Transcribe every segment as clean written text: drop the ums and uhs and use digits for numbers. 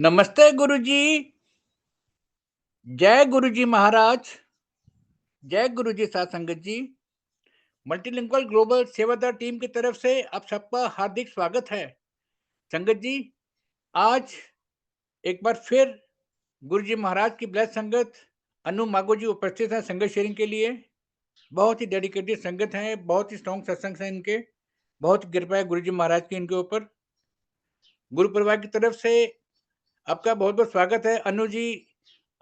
नमस्ते गुरुजी। जय गुरुजी महाराज। जय गुरुजी साथ संगत जी। मल्टीलिंगुअल ग्लोबल सेवादार टीम की तरफ से आप सबका हार्दिक स्वागत है। संगत जी, आज एक बार फिर गुरुजी महाराज की ब्लेस संगत अनु मागो जी उपस्थित हैं संगत शेयरिंग के लिए। बहुत ही डेडिकेटेड संगत हैं, बहुत ही स्ट्रॉन्ग सत्संग हैं इनके, बहुत कृपा है गुरुजी महाराज की इनके ऊपर। गुरु परिवार की तरफ से आपका बहुत बहुत स्वागत है। अनु जी,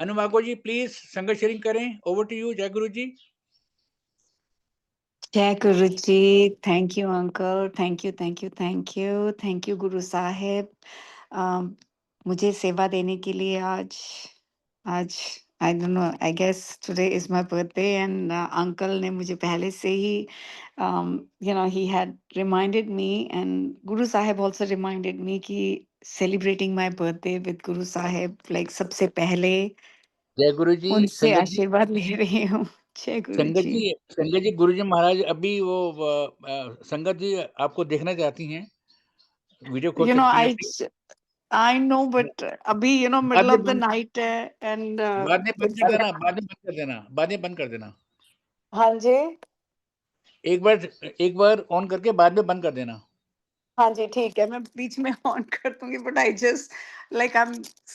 अनु मागो जी, प्लीज संगत शेयरिंग करें। Over to you. जय गुरु जी। जय Guru ji. Thank you uncle. Thank you Guru Saheb. मुझे सेवा देने के लिए आज आज I don't know, I guess today is my birthday and uncle ने मुझे पहले से ही he had reminded me, and Guru Sahib also reminded me कि celebrating my birthday with Guru Sahib, like सबसे पहले जय गुरु जी। उनसे संगत जी, आशीर्वाद ले रही हूँ। जय गुरु जी। संगत जी, गुरु जी महाराज अभी वो संगत जी आपको देखना चाहती हैं, वीडियो खोल You know, सकती हैं अभी। I know, but अभी बाद middle में of the बंद night है and बाद में बंद कर मुझे। देना, बाद में बंद कर देना, बाद में बंद कर देना। हाँ जी। एक बार ऑन करके बाद में बंद कर देना। हाँ जी, ठीक है, मैं बीच में ऑन कर दूंगी, but I just like I am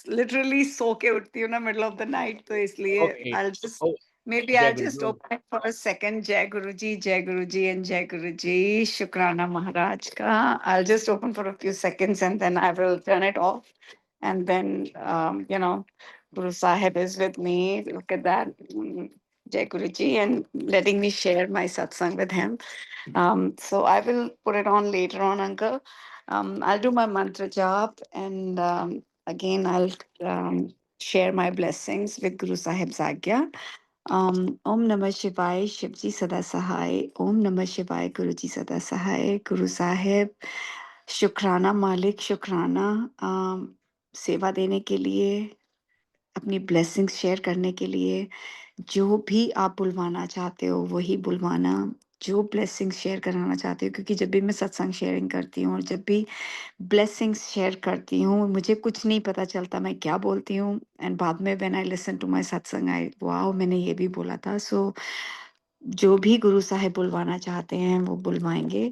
literally so के उठती हूँ ना मिडल ऑफ द नाइट, तो इसलिए okay. I just oh, maybe जय I'll Guru just ji. open it for a second. Jai Guru Ji and Jai Guru Ji. Shukrana Maharaj ka. I'll just open for a few seconds and then I will turn it off. And then, Guru Sahib is with me. Look at that. Jai Guru Ji, and letting me share my satsang with him. So I will put it on later on, Uncle. I'll do my mantra jap, and again, I'll share my blessings with Guru Sahib's Agya. Om Namah Shivaya, Shivji Sada Sahai. Om Namah Shivaya, Guruji Sada Sahai. Guru Sahib, शुक्राना मालिक, शुक्राना सेवा देने के लिए, अपनी blessings share करने के लिए। जो भी आप बुलवाना चाहते हो वही बुलवाना, जो ब्लेसिंग्स शेयर कराना चाहते हो, क्योंकि जब भी मैं सत्संग शेयरिंग करती हूँ और जब भी ब्लेसिंग्स शेयर करती हूँ, मुझे कुछ नहीं पता चलता मैं क्या बोलती हूँ, एंड बाद में when I listen to my satsang, I wow, मैंने ये भी बोला था। सो जो भी गुरु साहिब बुलवाना चाहते हैं वो बुलवाएंगे।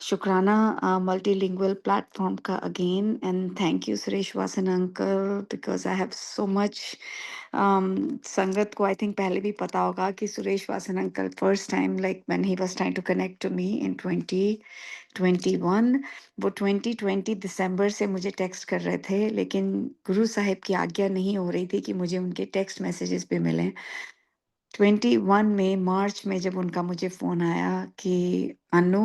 शुक्राना मल्टीलिंगुअल प्लेटफॉर्म का again, and thank you Suresh Vasan uncle, because I have so much. Sangat को आई थिंक पहले भी पता होगा कि Suresh Vasan uncle first time, like when he was trying to connect to me in 2021, वो 2020 दिसंबर से मुझे टेक्स्ट कर रहे थे, लेकिन गुरु साहिब की आज्ञा नहीं हो रही थी कि मुझे उनके टेक्स्ट मैसेजेस पे मिलें। 21 में मार्च में जब उनका मुझे फ़ोन आया कि अनु,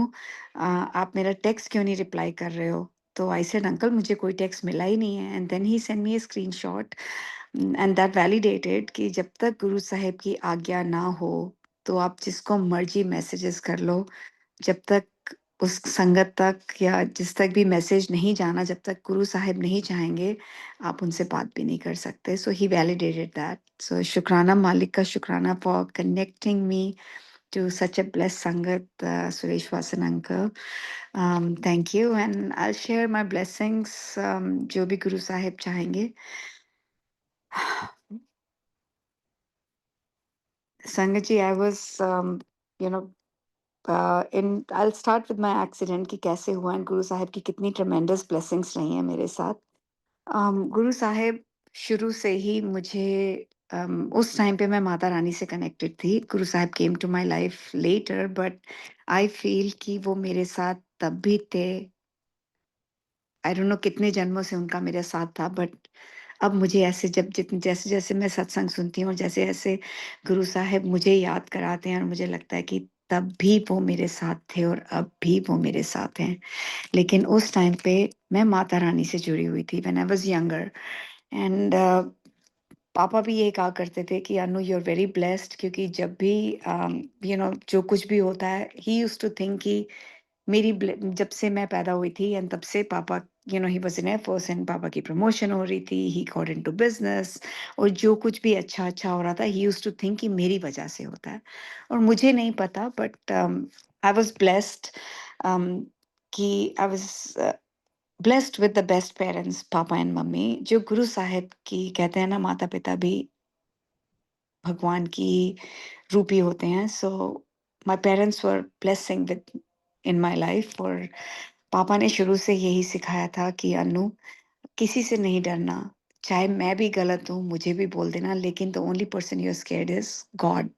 आप मेरा टेक्स्ट क्यों नहीं रिप्लाई कर रहे हो? तो आई सेड अंकल मुझे कोई टेक्स्ट मिला ही नहीं है, and then he send me a screenshot and that validated कि जब तक गुरु साहिब की आज्ञा ना हो तो आप जिसको मर्जी मैसेजेस कर लो, जब तक उस संगत तक या जिस तक भी मैसेज नहीं जाना, जब तक गुरु साहिब नहीं चाहेंगे, आप उनसे बात भी नहीं कर सकते। सो ही वैलिडेटेड दैट। सो शुक्राना मालिक का, शुक्राना for connecting me to such a bless sangat, Suresh Vasan uncle. Thank you, and I share my blessings जो भी गुरु साहिब चाहेंगे। Sangat ji, I was you know in I start with my accident कि कैसे हुआ, एंड गुरु साहिब की कितनी ट्रेमेंडस ब्लेसिंग्स रही हैं मेरे साथ। गुरु साहिब शुरू से ही मुझे उस टाइम पे मैं माता रानी से कनेक्टेड थी। Guru Sahib came to my life later, but I feel कि वो मेरे साथ तब भी थे। आई डोंट नो कितने जन्मों से उनका मेरे साथ था, बट अब मुझे ऐसे जब जितने जैसे जैसे मैं सत्संग सुनती हूँ और जैसे जैसे गुरु साहिब मुझे याद कराते हैं, और मुझे लगता है कि तब भी वो मेरे साथ थे और अब भी वो मेरे साथ हैं। लेकिन उस टाइम पे मैं माता रानी से जुड़ी हुई थी when I was younger, and पापा भी ये कहा करते थे कि Anu you are very blessed, क्योंकि जब भी जो कुछ भी होता है, ही यूज्ड टू थिंक कि जब से मैं पैदा हुई थी एंड तब से पापा, he was in air force and पापा की प्रमोशन हो रही थी, ही गॉट इनटू बिजनेस, और जो कुछ भी अच्छा अच्छा हो रहा था, ही यूज्ड टू थिंक कि मेरी वजह से होता है। और मुझे नहीं पता, बट आई वाज ब्लेस्ड कि I was blessed with the best parents, Papa and Mummy, जो गुरु साहिब की कहते हैं ना, माता पिता भी भगवान की रूपी होते हैं. So my parents were blessing with in my life. और पापा ने शुरू से यही सिखाया था कि अनु, किसी से नहीं डरना. चाहे मैं भी गलत हूँ, मुझे भी बोल देना, लेकिन the only person you're scared is God.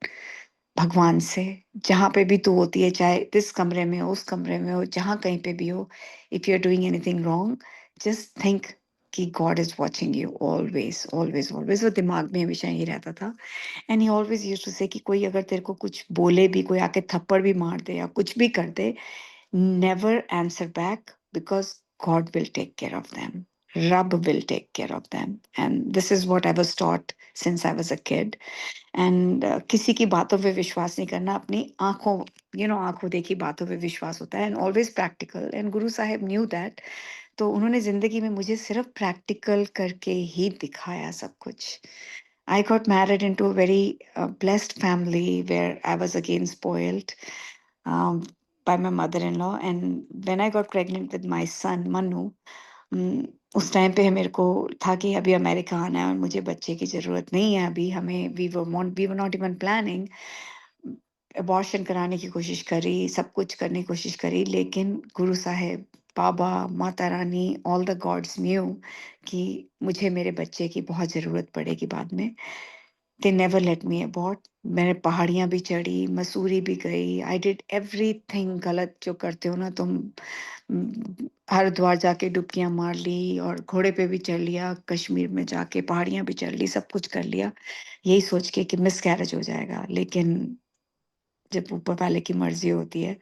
भगवान से. जहाँ पे भी तू होती है, चाहे इस कमरे में हो, उस कमरे में हो, जहाँ कहीं पे भी हो, if you're doing anything wrong, just think कि God is watching you always, always, always. वो दिमाग में हमेशा यही रहता था. And he always used to say कि कोई अगर तेरे को कुछ बोले भी, कोई आके थप्पड़ भी मार दे या कुछ भी कर दे, never answer back, because God will take care of them. Rab will take care of them. And this is what I was taught since I was a kid. And किसी की बातों पे विश्वास नहीं करना, अपनी आंखों, आंखों देखी बातों पे विश्वास होता है. And always practical. And Guru Sahib knew that. तो उन्होंने जिंदगी में मुझे सिर्फ प्रैक्टिकल करके ही दिखाया सब कुछ. I got married into a very blessed family where I was again spoiled um, by my mother-in-law. And when I got pregnant with my son, Manu, उस टाइम पे मेरे को था कि अभी अमेरिका आना है और मुझे बच्चे की ज़रूरत नहीं है अभी. हमें we were not even planning. Abortion कराने की कोशिश करी, सब कुछ करने की कोशिश करी, लेकिन गुरु साहिब, बाबा, Mata Rani, all the God's new कि मुझे मेरे बच्चे की बहुत ज़रूरत पड़ेगी बाद में. They never let me abort. मैंने पहाड़ियाँ भी चढ़ी, मसूरी भी गई. आई डिड एवरीथिंग गलत जो करते हो ना तुम. हरिद्वार जाके डुबकियां मार ली और घोड़े पे भी चढ़ लिया, कश्मीर में जाके पहाड़ियां भी चढ़ ली, सब कुछ कर लिया, यही सोच के कि मिस कैरेज हो जाएगा. लेकिन जब ऊपर वाले की मर्जी होती है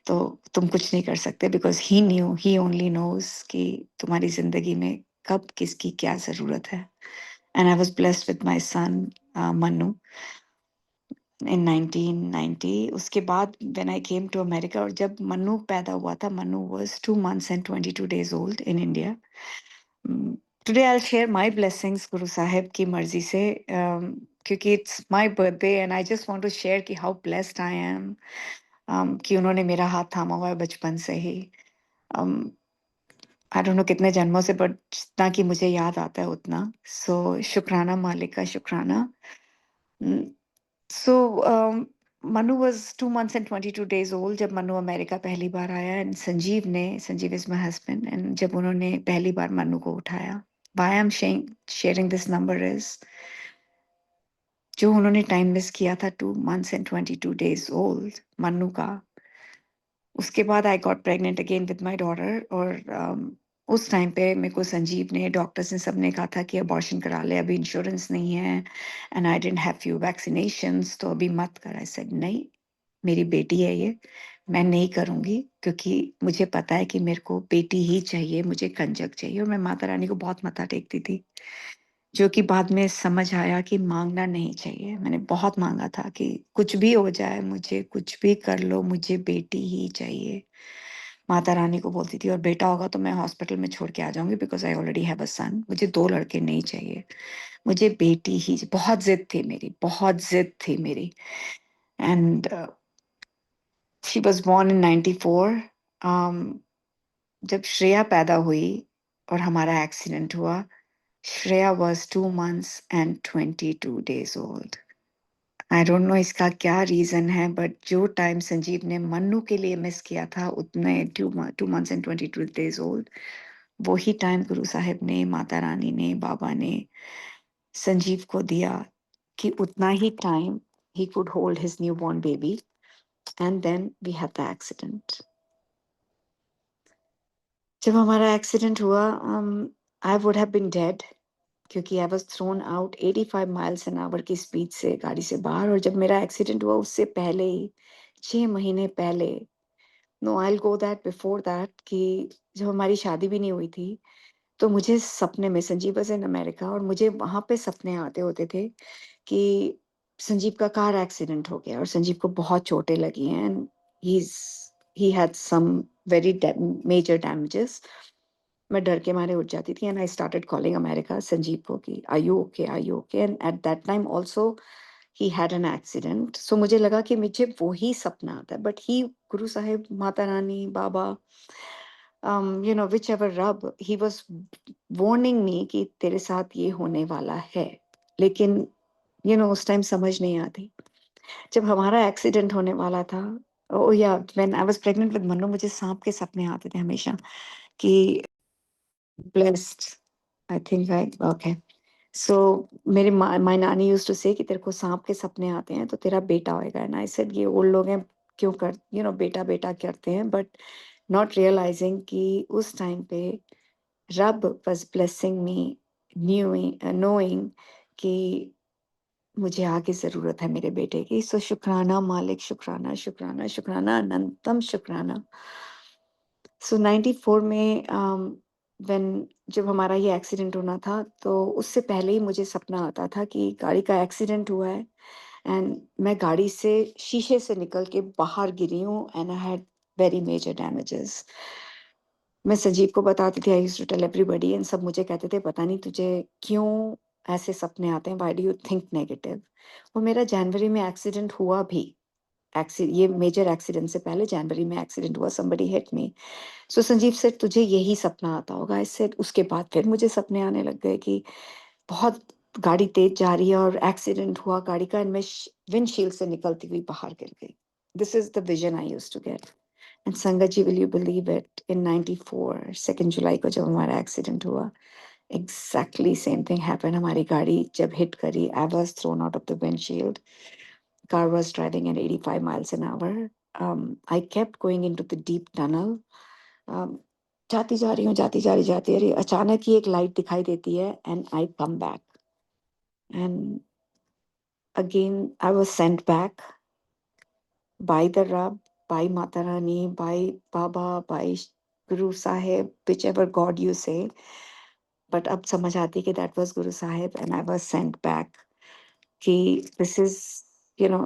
तो तुम कुछ नहीं कर सकते, बिकॉज ही ओनली नोज कि तुम्हारी जिंदगी में कब किसकी क्या जरूरत है. And I was blessed with my son Mannu in 1990. उसके बाद when I came to America, और जब मन्नू पैदा हुआ था, Mannu was 2 months and 22 days old in India. Today I'll share my blessings Guru Sahib की मर्जी से, क्योंकि it's my birthday and I just want to share कि how blessed I am, कि उन्होंने मेरा हाथ थामा हुआ है बचपन से ही. I don't know कितने जन्मों से, but जितना कि मुझे याद आता है उतना. So शुक्राना मालिक का, शुक्राना. So Manu was 2 months and 22 days old जब मनु अमेरिका पहली बार आया. And Sanjeev is my husband. And जब उन्होंने पहली बार मनु को उठाया, why I'm sharing this number is जो उन्होंने टाइम मिस किया था 2 months and 22 days old Manu का, उसके बाद I got pregnant again with my daughter. और उस टाइम पे मेरे को संजीव ने, डॉक्टर्स ने, सबने कहा था कि अबॉर्शन करा ले, अभी इंश्योरेंस नहीं है, and I didn't have few vaccinations, तो अभी मत कर. आई सेड नहीं, मेरी बेटी है ये, मैं नहीं करूंगी, क्योंकि मुझे पता है कि मेरे को बेटी ही चाहिए, मुझे कंजक चाहिए. और मैं माता रानी को बहुत मत्था टेकती थी, जो कि बाद में समझ आया कि मांगना नहीं चाहिए. मैंने बहुत मांगा था कि कुछ भी हो जाए, मुझे कुछ भी कर लो, मुझे बेटी ही चाहिए. माता रानी को बोलती थी, और बेटा होगा तो मैं हॉस्पिटल में छोड़ के आ जाऊंगी, because I already have a son. मुझे 2 लड़के नहीं चाहिए, मुझे बेटी ही. बहुत जिद थी मेरी, बहुत जिद थी मेरी. And she was born in 94. जब श्रेया पैदा हुई और हमारा एक्सीडेंट हुआ, Shreya was 2 months and 22 days old. I don't no इसका क्या रीजन है, बट जो टाइम संजीव ने मन्नू के लिए मिस किया था, उतने 2 months and 22 days old, वही टाइम गुरु साहिब ने, माता रानी ने, बाबा ने संजीव को दिया कि उतना ही time he could hold his newborn baby. And then we had the accident. जब हमारा एक्सीडेंट हुआ, I would have been dead, क्योंकि I was thrown out 85 miles an hour की स्पीड से गाड़ी से बाहर. और जब मेरा एक्सीडेंट हुआ उससे पहले ही, 6 महीने पहले, no I will go that before that, कि जब हमारी शादी भी नहीं हुई थी, तो मुझे सपने में, संजीव वाज इन अमेरिका, और मुझे वहां पे सपने आते होते थे कि संजीव का कार एक्सीडेंट हो गया और संजीव को बहुत चोटें लगी हैं, and he had some very major damages. मैं डर के मारे उठ जाती थी, and I started calling America Sanjeev को कि are you okay, are you okay. And at that time also he had an accident. So मुझे लगा कि मुझे वो ही सपना आता है, but he, Guru Sahib, Mata Rani, Baba, whichever Rab, he was warning me कि तेरे साथ ये होने वाला है, लेकिन उस टाइम समझ नहीं आती। जब हमारा एक्सीडेंट होने वाला था, oh yeah when I was pregnant with Mannu, मुझे सांप के सपने आते थे हमेशा कि blessed, I think I okay. So मेरे माय नानी यूज्ड टू से कि तेरे को सांप के सपने आते हैं तो तेरा बेटा होएगा, एंड आई सेड ये ओल्ड लोग हैं, क्यों कर बेटा बेटा करते हैं, बट नॉट रियलाइजिंग कि उस टाइम पे रब वाज ब्लेसिंग मी, नोइंग कि मुझे आगे जरूरत है मेरे बेटे की। सो शुक्राना मालिक, शुक्राना शुक्राना शुक्राना, अनंतम शुक्राना। सो 94 में व्हेन जब हमारा ये एक्सीडेंट होना था, तो उससे पहले ही मुझे सपना आता था कि गाड़ी का एक्सीडेंट हुआ है, एंड मैं गाड़ी से शीशे से निकल के बाहर गिरी हूँ, and I had very major damages. मैं संजीव को बताती थी, I used to tell everybody, and सब मुझे कहते थे पता नहीं तुझे क्यों ऐसे सपने आते हैं, why do you think negative. और मेरा जनवरी में एक्सीडेंट हुआ भी, ये मेजर एक्सीडेंट से पहले जनवरी में एक्सीडेंट हुआ, somebody hit me। सो संजीव सेड तुझे यही सपना आता होगा। आई सेड, उसके बाद फिर मुझे सपने आने लग गए कि बहुत गाड़ी तेज जा रही है और एक्सीडेंट हुआ गाड़ी का, एंड मैं विंडशील्ड से निकलती हुई बाहर गिर गई। This is the vision I used to get. And sangat ji, will you believe it, in 94 2 जुलाई को जब हमारा एक्सीडेंट हुआ, एग्जैक्टली सेम थिंग हैपेंड। हमारी गाड़ी जब हिट करी, आई was thrown out of the windshield, car was driving at 85 miles an hour। I kept going into the deep tunnel। um, जाती जा रही हूँ, जाती जा रही, अचानक ही एक लाइट दिखाई देती है, and I come back, and again I was sent back by the Rab, by Mata Rani, by Baba, by Guru Saheb, whichever god you say. But अब समझ आती कि that was Guru Saheb, and I was sent back कि this is you know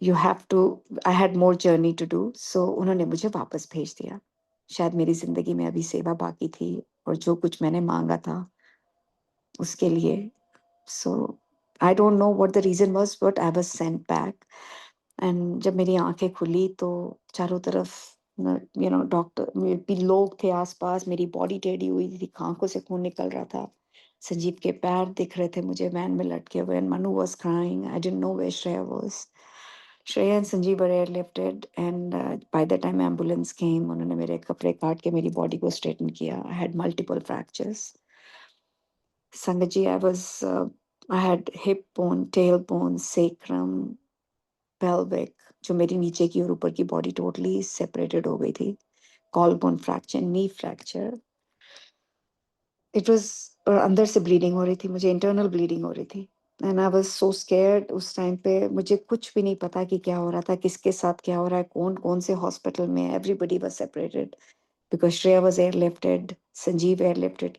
you have to, I had more journey to do. So उन्होंने मुझे वापस भेज दिया। शायद मेरी जिंदगी में अभी सेवा बाकी थी, और जो कुछ मैंने मांगा था उसके लिए। So I don't know what the reason was, but I was sent back. And जब मेरी आंखें खुली तो चारों तरफ डॉक्टर, भी लोग थे आसपास, मेरी बॉडी टेढ़ी हुई थी, आंखों से खून निकल रहा था। संजीव के पैर दिख रहे थे मुझे वैन में लटके हुए, and Manu was crying, I didn't know where Shreya was. Shreya and Sanjeev were airlifted, and by the time ambulance came, उन्होंने मेरे कपड़े काट के मेरी बॉडी को स्ट्रेटन किया। I had multiple fractures. Sangat ji, I had hip bone, tail bone, sacrum, pelvic, जो मेरी नीचे की और ऊपर की बॉडी टोटली सेपरेटेड हो गई थी। Collarbone fracture, knee fracture, it was, अंदर से ब्लीडिंग हो रही थी, मुझे इंटरनल ब्लीडिंग हो रही थी, and I was so scared. उस टाइम पे मुझे कुछ भी नहीं पता कि क्या हो रहा था, किसके साथ क्या हो रहा है, कौन कौन से हॉस्पिटल में। Everybody was separated because Shreya was airlifted, Sanjeev airlifted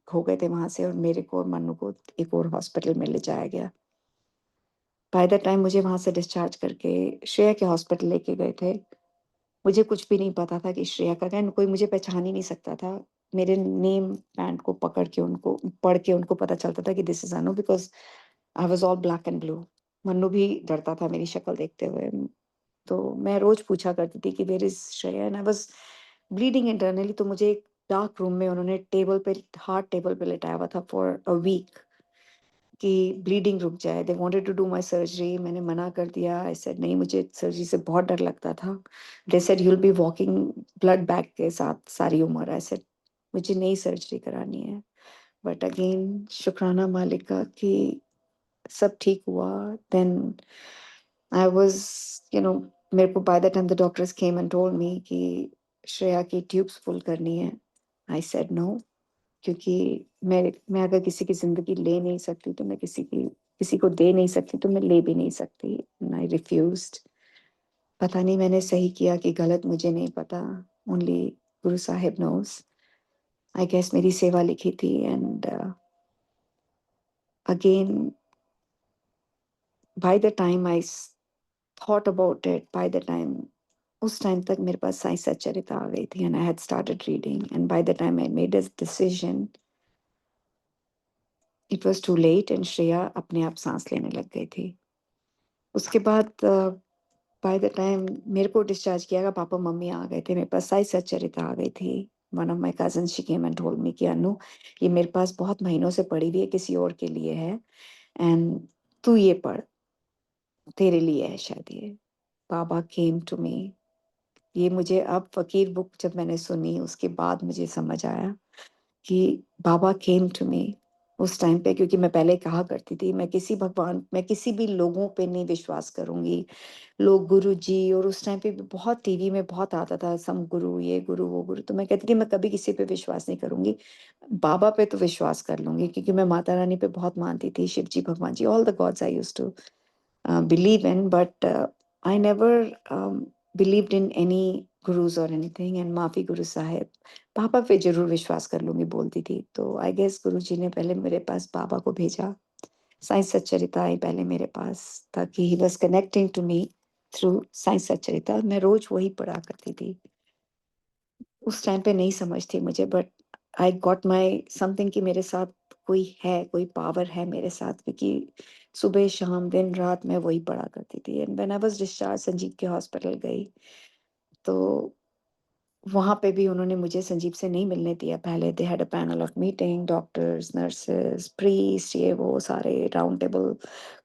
हो गए थे वहां से, और मेरे को और मन्नू को एक और हॉस्पिटल में ले जाया गया। बाय द टाइम मुझे वहां से डिस्चार्ज करके श्रेया के हॉस्पिटल लेके गए थे, मुझे कुछ भी नहीं पता था कि श्रेया का क्या, कोई मुझे पहचान ही नहीं सकता था। मेरे नेम पैंट को पकड़ के उनको पढ़ के उनको पता चलता था कि this is Anu, because I was all black and blue. Mannu भी डरता था मेरी शक्ल देखते हुए। तो मैं रोज पूछा करती थी कि where is Shreya, and I was bleeding internally. तो मुझे एक डार्क रूम में उन्होंने टेबल पे, हार्ड टेबल पे लेटाया हुआ था फॉर अ वीक कि ब्लीडिंग रुक जाए। They wanted to do my surgery, मैंने मना कर दिया। आई सेड नहीं, मुझे सर्जरी से बहुत डर लगता था। They said you will be walking blood bag के साथ सारी उम्र। आई सेड मुझे नहीं सर्जरी करानी है। बट अगेन शुक्राना मालिक का कि सब ठीक हुआ। देन आई वाज मेरे को bye the time the doctors came and told me कि श्रेया की ट्यूब्स फुल करनी है, आई सेड नो, क्योंकि मैं अगर किसी की जिंदगी ले नहीं सकती तो मैं किसी को दे नहीं सकती, तो मैं ले भी नहीं सकती। आई रिफ्यूज्ड। पता नहीं मैंने सही किया कि गलत, मुझे नहीं पता, only Guru Sahib nose. I guess मेरी सेवा लिखी थी। And again by the time I thought about it, by the time, उस टाइम तक मेरे पास साई सच्चरिता आ गई थी, and I had started reading, and by the time I made a decision, it was too late, and Shreya अपने आप सांस लेने लग गई थी। उसके बाद बाय द टाइम मेरे को डिस्चार्ज किया, पापा मम्मी आ गए थे मेरे पास, साई सच्चरिता आ गई थी। one of my cousins, she came and told me कि अनु, ये मेरे पास बहुत महीनों से पड़ी हुई है, किसी और के लिए है, एंड तू ये पढ़, तेरे लिए है शायद ये। बाबा केम टू मी। ये मुझे अब फ़कीर बुक जब मैंने सुनी, उसके बाद मुझे समझ आया कि बाबा केम टू मी उस टाइम पे, क्योंकि मैं पहले कहा करती थी, मैं किसी भी लोगों पे नहीं विश्वास करूँगी। लोग गुरुजी, और उस टाइम पे भी बहुत टीवी में बहुत आता था, सम गुरु, ये गुरु, वो गुरु, तो मैं कहती थी मैं कभी किसी पे विश्वास नहीं करूँगी। बाबा पे तो विश्वास कर लूँगी, क्योंकि मैं माता रानी पे बहुत मानती थी, शिव जी, भगवान जी, all the gods I used to believe in, but I never believed in any gurus or anything, and माफी गुरु साहिब, पापा पे जरूर विश्वास कर लूंगी बोलती थी। तो आई गेस गुरु जी ने पहले मेरे पास बाबा को भेजा, साइंस सच्चरिता आई पहले मेरे पास, ताकि he was connecting to me through साइंस सच्चरिता। मैं रोज वही पढ़ा करती थी। उस टाइम पे नहीं समझ थी मुझे, but I got my something कि मेरे साथ कोई है, कोई पावर है मेरे साथ, क्योंकि सुबह शाम दिन रात मैं वही पढ़ा करती थी। And when I was discharge, Sanjeev के हॉस्पिटल गई, तो वहाँ पे भी उन्होंने मुझे संजीव से नहीं मिलने दिया पहले। They had a panel of meeting, doctors, nurses, priest, ये वो सारे राउंड टेबल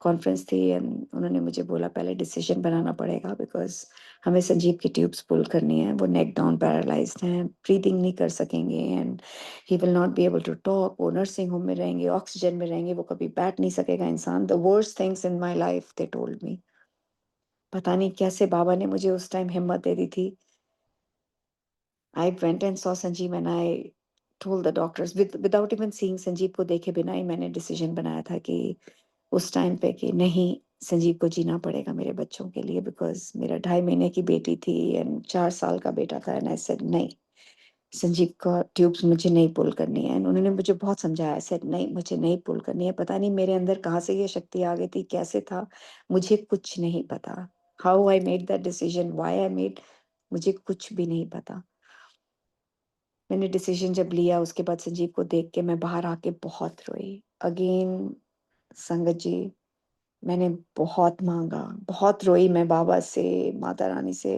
कॉन्फ्रेंस थी, एंड उन्होंने मुझे बोला पहले डिसीजन बनाना पड़ेगा, बिकॉज हमें संजीव की ट्यूब्स पुल करनी है, वो नेक डाउन पैरालाइज्ड हैं, ब्रीदिंग नहीं कर सकेंगे, and he will not be able to talk. वो नर्सिंग होम में रहेंगे, ऑक्सीजन में रहेंगे, वो कभी बैठ नहीं सकेगा इंसान। The worst things in my life they told मी। पता नहीं कैसे बाबा ने मुझे उस टाइम हिम्मत दे दी थी। I went and saw Sanjeev, and I told the doctors without even seeing Sanjeev को देखे बिना ही मैंने डिसीजन बनाया था कि उस टाइम पे कि नहीं, संजीव को जीना पड़ेगा मेरे बच्चों के लिए, बिकॉज मेरा 2.5 महीने की बेटी थी एंड 4 साल का बेटा था। एंड आई सेड नहीं, संजीव का ट्यूब्स मुझे नहीं पुल करनी है। एंड उन्होंने मुझे बहुत समझाया। आई सेड नहीं, मुझे नहीं पुल करनी है। पता नहीं मेरे अंदर कहाँ से ये शक्ति आ गई थी, कैसे था, मुझे कुछ नहीं पता। How I made that decision, why I made, मुझे कुछ भी नहीं पता। मैंने डिसीजन जब लिया, उसके बाद संजीव को देख के मैं बाहर आके बहुत रोई। अगेन संगत जी, मैंने बहुत मांगा, बहुत रोई मैं बाबा से, माता रानी से।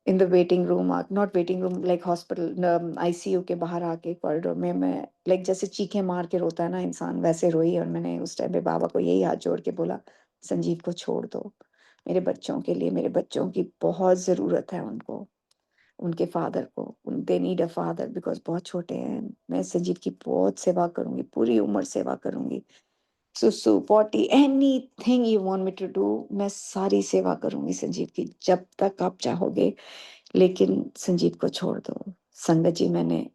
In the waiting room, not waiting room, like hospital ICU के बाहर आके कॉरिडोर में मैं लाइक जैसे चीखें मार के रोता है ना इंसान, वैसे रोई। और मैंने उस टाइम पे बाबा को यही हाथ जोड़ के बोला, संजीव को छोड़ दो मेरे बच्चों के लिए, मेरे बच्चों की बहुत ज़रूरत है उनको, उनके फादर को, they need a father, because बहुत छोटे हैं। मैं संजीव की बहुत सेवा करूंगी, पूरी उम्र सेवा करूंगी। सुसु potty, anything you want me to do, मैं सारी सेवा करूंगी संजीव की, जब तक आप चाहोगे, लेकिन संजीव को छोड़ दो। संगत जी, मैंने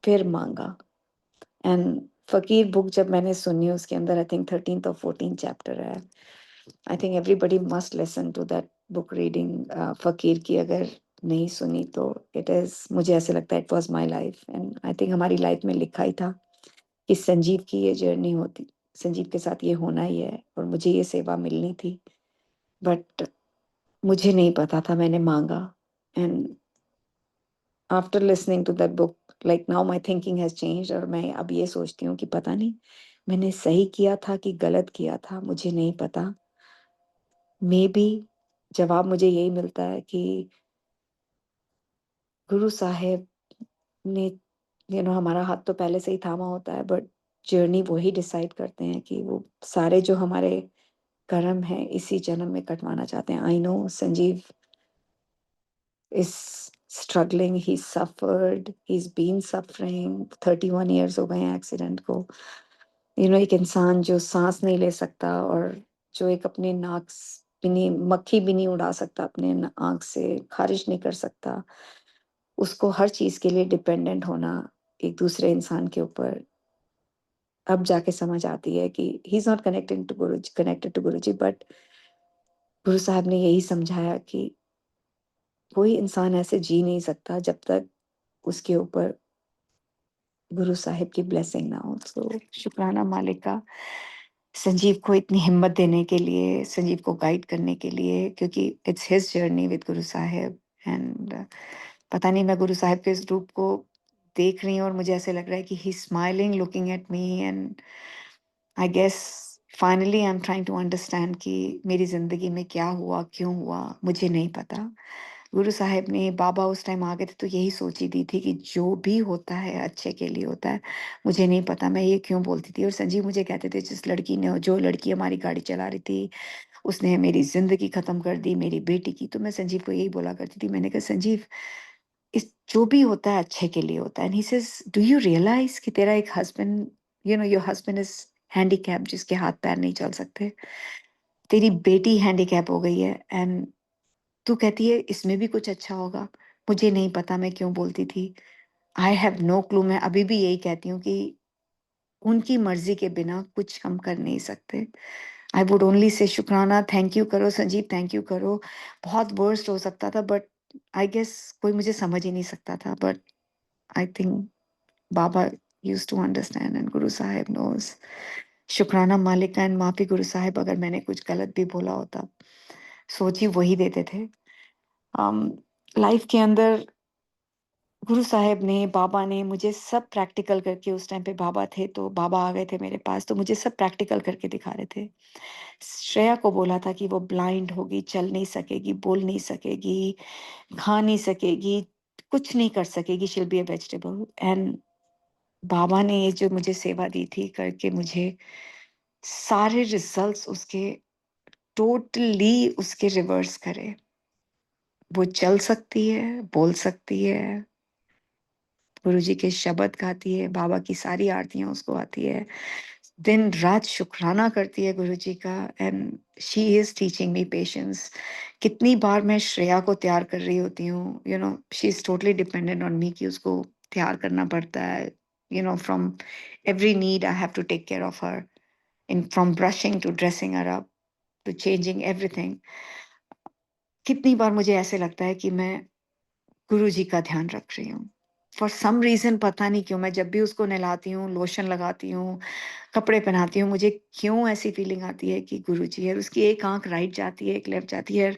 फिर मांगा। एंड फकीर बुक जब मैंने सुनी, उसके अंदर आई थिंक 13th और 14th चैप्टर है। I think everybody must listen to that book reading. फकीर की अगर नहीं सुनी तो इट इज, मुझे ऐसे लगता है it was my life, and I think हमारी लाइफ में लिखा ही था कि संजीव की ये जर्नी होती, संजीव के साथ ये होना ही है, और मुझे ये सेवा मिलनी थी। बट मुझे नहीं पता था, मैंने मांगा। And after listening to that book, like now my thinking has changed, और मैं अब ये सोचती हूँ कि पता नहीं मैंने सही किया था कि गलत किया था, मुझे नहीं पता। मे बी जवाब मुझे यही मिलता है कि गुरु साहेब ने, हमारा हाथ तो पहले से ही थामा होता है, बट जर्नी वो ही डिसाइड करते हैं कि वो सारे जो हमारे कर्म है इसी जन्म में कटवाना चाहते हैं। I know Sanjeev is struggling, he suffered, he is been suffering, 31 years हो गए हैं एक्सीडेंट को। एक इंसान जो सांस नहीं ले सकता, और जो एक अपने नाक भी नहीं, मक्खी भी नहीं उड़ा सकता अपने आंख से, खारिज नहीं कर सकता, उसको हर चीज के लिए डिपेंडेंट होना एक दूसरे इंसान के ऊपर, अब जाके समझ आती है कि he is not connected to Guru ji, but गुरु साहब ने यही समझाया कि कोई इंसान ऐसे जी नहीं सकता जब तक उसके ऊपर गुरु साहिब की ब्लेसिंग ना हो। तो शुक्राना मालिक का, संजीव को इतनी हिम्मत देने के लिए, संजीव को गाइड करने के लिए, क्योंकि it's his journey with Guru Sahib. And पता नहीं, मैं गुरु साहिब के इस रूप को देख रही हूँ, और मुझे ऐसे लग रहा है कि he smiling looking at me, and I guess finally I am trying to understand कि मेरी जिंदगी में क्या हुआ, क्यों हुआ, मुझे नहीं पता। गुरु साहिब ने, बाबा उस टाइम आ गए थे तो यही सोची दी थी कि जो भी होता है अच्छे के लिए होता है। मुझे नहीं पता मैं ये क्यों बोलती थी, और संजीव मुझे कहते थे जिस लड़की ने, जो लड़की हमारी गाड़ी चला रही थी, उसने मेरी जिंदगी खत्म कर दी, मेरी बेटी की। तो मैं संजीव को यही बोला करती थी, मैंने कहा संजीव, इस जो भी होता है अच्छे के लिए होता है। And he says, do you realise कि तेरा एक husband, you know your husband is handicap, जिसके हाथ पैर नहीं चल सकते, तेरी बेटी हैंडीकैप हो गई है, एंड तू कहती है इसमें भी कुछ अच्छा होगा। मुझे नहीं पता मैं क्यों बोलती थी, आई हैव नो क्लू। मैं अभी भी यही कहती हूँ कि उनकी मर्जी के बिना कुछ हम कर नहीं सकते। आई वुड ओनली से शुक्राना, थैंक यू करो संजीव, थैंक यू करो। बहुत वर्स्ट हो सकता था, बट आई गेस कोई मुझे समझ ही नहीं सकता था, but I think Baba use to understand and Guru Sahib knows. शुक्राना मालिक का एंड माफी गुरु साहिब अगर मैंने कुछ गलत भी बोला होता, सोच ही वही देते थे। लाइफ के अंदर गुरु साहिब ने, बाबा ने मुझे सब प्रैक्टिकल करके, उस टाइम पे बाबा थे तो बाबा आ गए थे मेरे पास, तो मुझे सब प्रैक्टिकल करके दिखा रहे थे। श्रेया को बोला था कि वो ब्लाइंड होगी, चल नहीं सकेगी, बोल नहीं सकेगी, खा नहीं सकेगी, कुछ नहीं कर सकेगी, she'll be a vegetable. And Baba ने ये जो मुझे सेवा दी थी करके, मुझे सारे रिजल्ट्स उसके टोटली उसके रिवर्स करे। वो चल सकती है, बोल सकती है, गुरुजी के शब्द गाती है, बाबा की सारी आरतियां उसको आती है, दिन रात शुक्राना करती है गुरुजी का। And she is teaching me patience. कितनी बार मैं श्रेया को तैयार कर रही होती हूँ, you know she is totally dependent on me, कि उसको तैयार करना पड़ता है, you know from every need I have to take care of her, in from brushing to dressing her up to changing everything. कितनी बार मुझे ऐसे लगता है कि मैं गुरु जी का ध्यान रख रही हूँ। फॉर सम रीजन, पता नहीं क्यों, मैं जब भी उसको नहलाती हूँ, लोशन लगाती हूँ, कपड़े पहनाती हूँ, मुझे क्यों ऐसी फीलिंग आती है कि गुरु जी है। उसकी एक आंख राइट जाती है, एक लेफ्ट जाती है,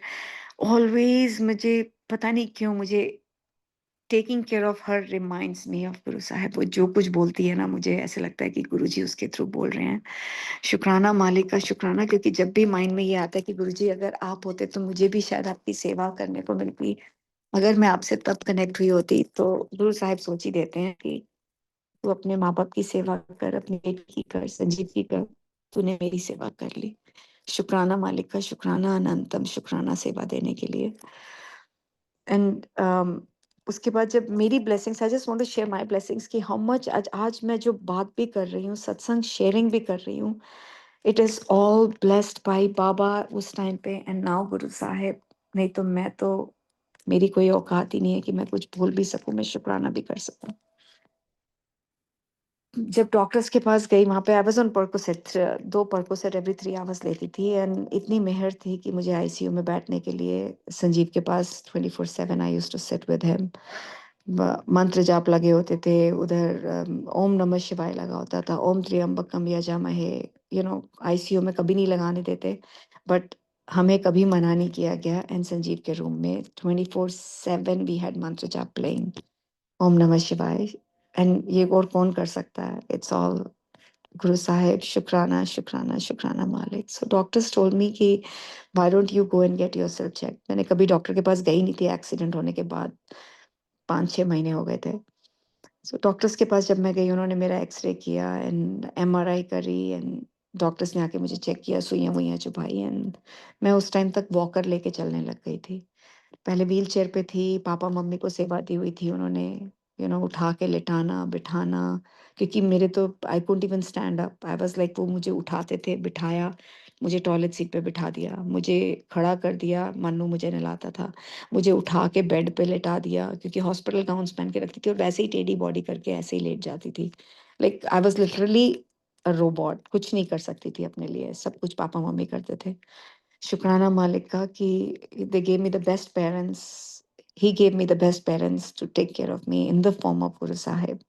ऑलवेज मुझे पता नहीं क्यों, मुझे taking care of her reminds me of गुरु साहब। वो जो कुछ बोलती है ना, मुझे ऐसे लगता है कि गुरु जी उसके थ्रू बोल रहे हैं। शुक्राना मालिक का शुक्राना, क्योंकि जब भी माइंड में ये आता है कि गुरु जी अगर आप होते तो मुझे भी शायद आपकी सेवा करने को मिलती, अगर मैं आपसे तब कनेक्ट हुई होती। तो गुरु साहिब सोच ही देते हैं कि तू अपने माँ बाप की सेवा कर, अपनी बेटी की कर, संजीव की कर, तूने मेरी सेवा कर ली। शुक्राना मालिक का शुक्राना, अनंतम शुक्राना सेवा देने के लिए। एंड उसके बाद जब मेरी blessings, I just want to share my blessings, कि हाउ मच आज आज मैं जो बात भी कर रही हूँ, सत्संग शेयरिंग भी कर रही हूँ, it is all blessed by Baba उस टाइम पे एंड नाउ गुरु साहिब। नहीं तो मैं तो, मेरी कोई औकात ही नहीं है कि मैं कुछ बोल भी सकूं, मैं शुक्राना भी कर सकूं। जब डॉक्टर्स के पास गई, वहां पे I was on Percocet, 2 Percocet every 3 hours लेती थी। एंड इतनी मेहर थी कि मुझे आईसीयू में बैठने के लिए संजीव के पास 24/7 I used to sit with him. मंत्र जाप लगे होते थे उधर, ओम नमः शिवाय लगा होता था, ओम त्र्यंबकम यजामहे, यू नो आईसीयू में कभी नहीं लगाने देते, बट हमें कभी मना नहीं किया गया। एंड संजीव के रूम में 24/7 वी हैड मंत्र जाप प्लेइंग, ओम नमः शिवाय। एंड ये और कौन कर सकता है, इट्स ऑल गुरु साहिब। शुक्राना शुक्राना शुक्राना मालिक। सो डॉक्टर्स टोल्ड मी कि why don't you go and get yourself check. मैंने कभी डॉक्टर के पास गई नहीं थी एक्सीडेंट होने के बाद, 5-6 महीने हो गए थे। सो डॉक्टर्स के पास जब मैं गई, उन्होंने मेरा एक्सरे किया एंड एमआरआई करी, एंड डॉक्टर्स ने आके मुझे चेक किया, सुइयां वुइयां चुभाई, एंड मैं उस टाइम तक वॉकर लेके चलने लग गई थी। पहले व्हील चेयर पे थी, पापा मम्मी को सेवा दी हुई थी उन्होंने, यू नो उठा के लिटाना बिठाना, क्योंकि मेरे तो I couldn't even stand up, I was like, वो मुझे उठाते थे, बिठाया, मुझे टॉयलेट सीट पे बिठा दिया, मुझे खड़ा कर दिया, मन्नू मुझे नहलाता था, मुझे उठा के बेड पे लेटा दिया, क्योंकि हॉस्पिटल गाउन्स पहन के रखती थी और वैसे ही टेढ़ी बॉडी करके ऐसे ही लेट जाती थी। Like I was literally a robot, कुछ नहीं कर सकती थी अपने लिए, सब कुछ पापा मम्मी करते थे। शुक्राना मालिक का कि they gave me the best parents, he gave me the best parents to take care of me in the form of Guru Sahib,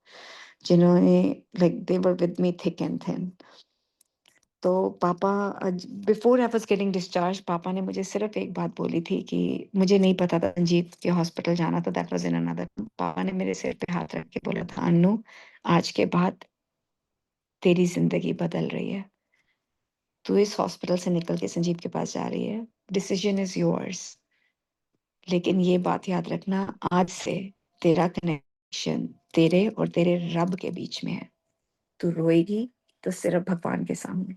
जिन्होंने like they were with me thick and thin। तो पापा, before I was getting discharge, पापा ने मुझे सिर्फ एक बात बोली थी कि मुझे नहीं पता था संजीव के हॉस्पिटल जाना था, दैट वाज इन अनदर। पापा ने मेरे सिर पे हाथ रख के बोला था, अन्नू आज के बाद तेरी जिंदगी बदल रही है, तू इस हॉस्पिटल से निकल के संजीव के पास जा रही है, डिसीजन इज योर्स, लेकिन ये बात याद रखना, आज से तेरा कनेक्शन तेरे और तेरे रब के बीच में है। तू रोएगी तो सिर्फ भगवान के सामने,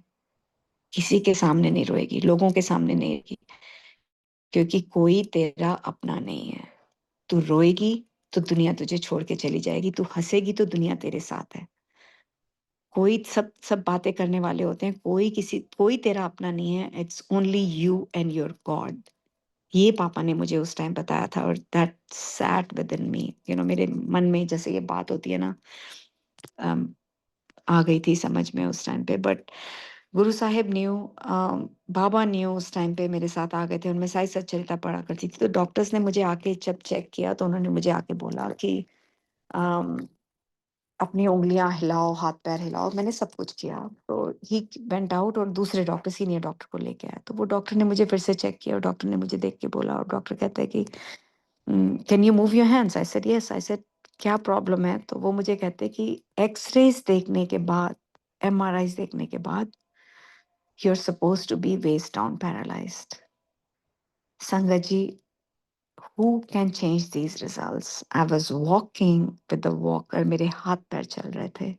किसी के सामने नहीं रोएगी, लोगों के सामने नहीं रोएगी, क्योंकि कोई तेरा अपना नहीं है। तू रोएगी तो दुनिया तुझे छोड़ के चली जाएगी, तू हंसेगी तो दुनिया तेरे साथ है। कोई सब सब बातें करने वाले होते हैं, कोई तेरा अपना नहीं है। It's only you and your God. ये पापा ने मुझे उस टाइम बताया था, और दैट सैट विद इन मी, मेरे मन में जैसे ये बात होती है ना, अम, आ गई थी समझ में उस टाइम पे। But Guru Sahib new, Baba new, उस टाइम पे मेरे साथ आ गए थे, उनमें साई सच्चरिता पढ़ा करती थी। तो डॉक्टर्स ने मुझे आके जब चेक किया तो उन्होंने मुझे आके बोला कि अम, अपनी उंगलियां हिलाओ, हाथ पैर हिलाओ। मैंने सब कुछ किया। तो ही वेंट आउट और दूसरे डॉक्टर, सीनियर डॉक्टर को लेके आया। तो वो डॉक्टर ने मुझे फिर से चेक किया, और डॉक्टर ने मुझे देख के बोला, और डॉक्टर कहता है कि can you move your hands? I said yes. I said क्या प्रॉब्लम है? तो वो मुझे कहते कि एक्सरेज देखने के बाद, एमआरआई देखने के बाद, you are suppose to be waist down paralysed. संगत जी, who can change these results? I was walking with the walker, मेरे हाथ पैर चल रहे थे।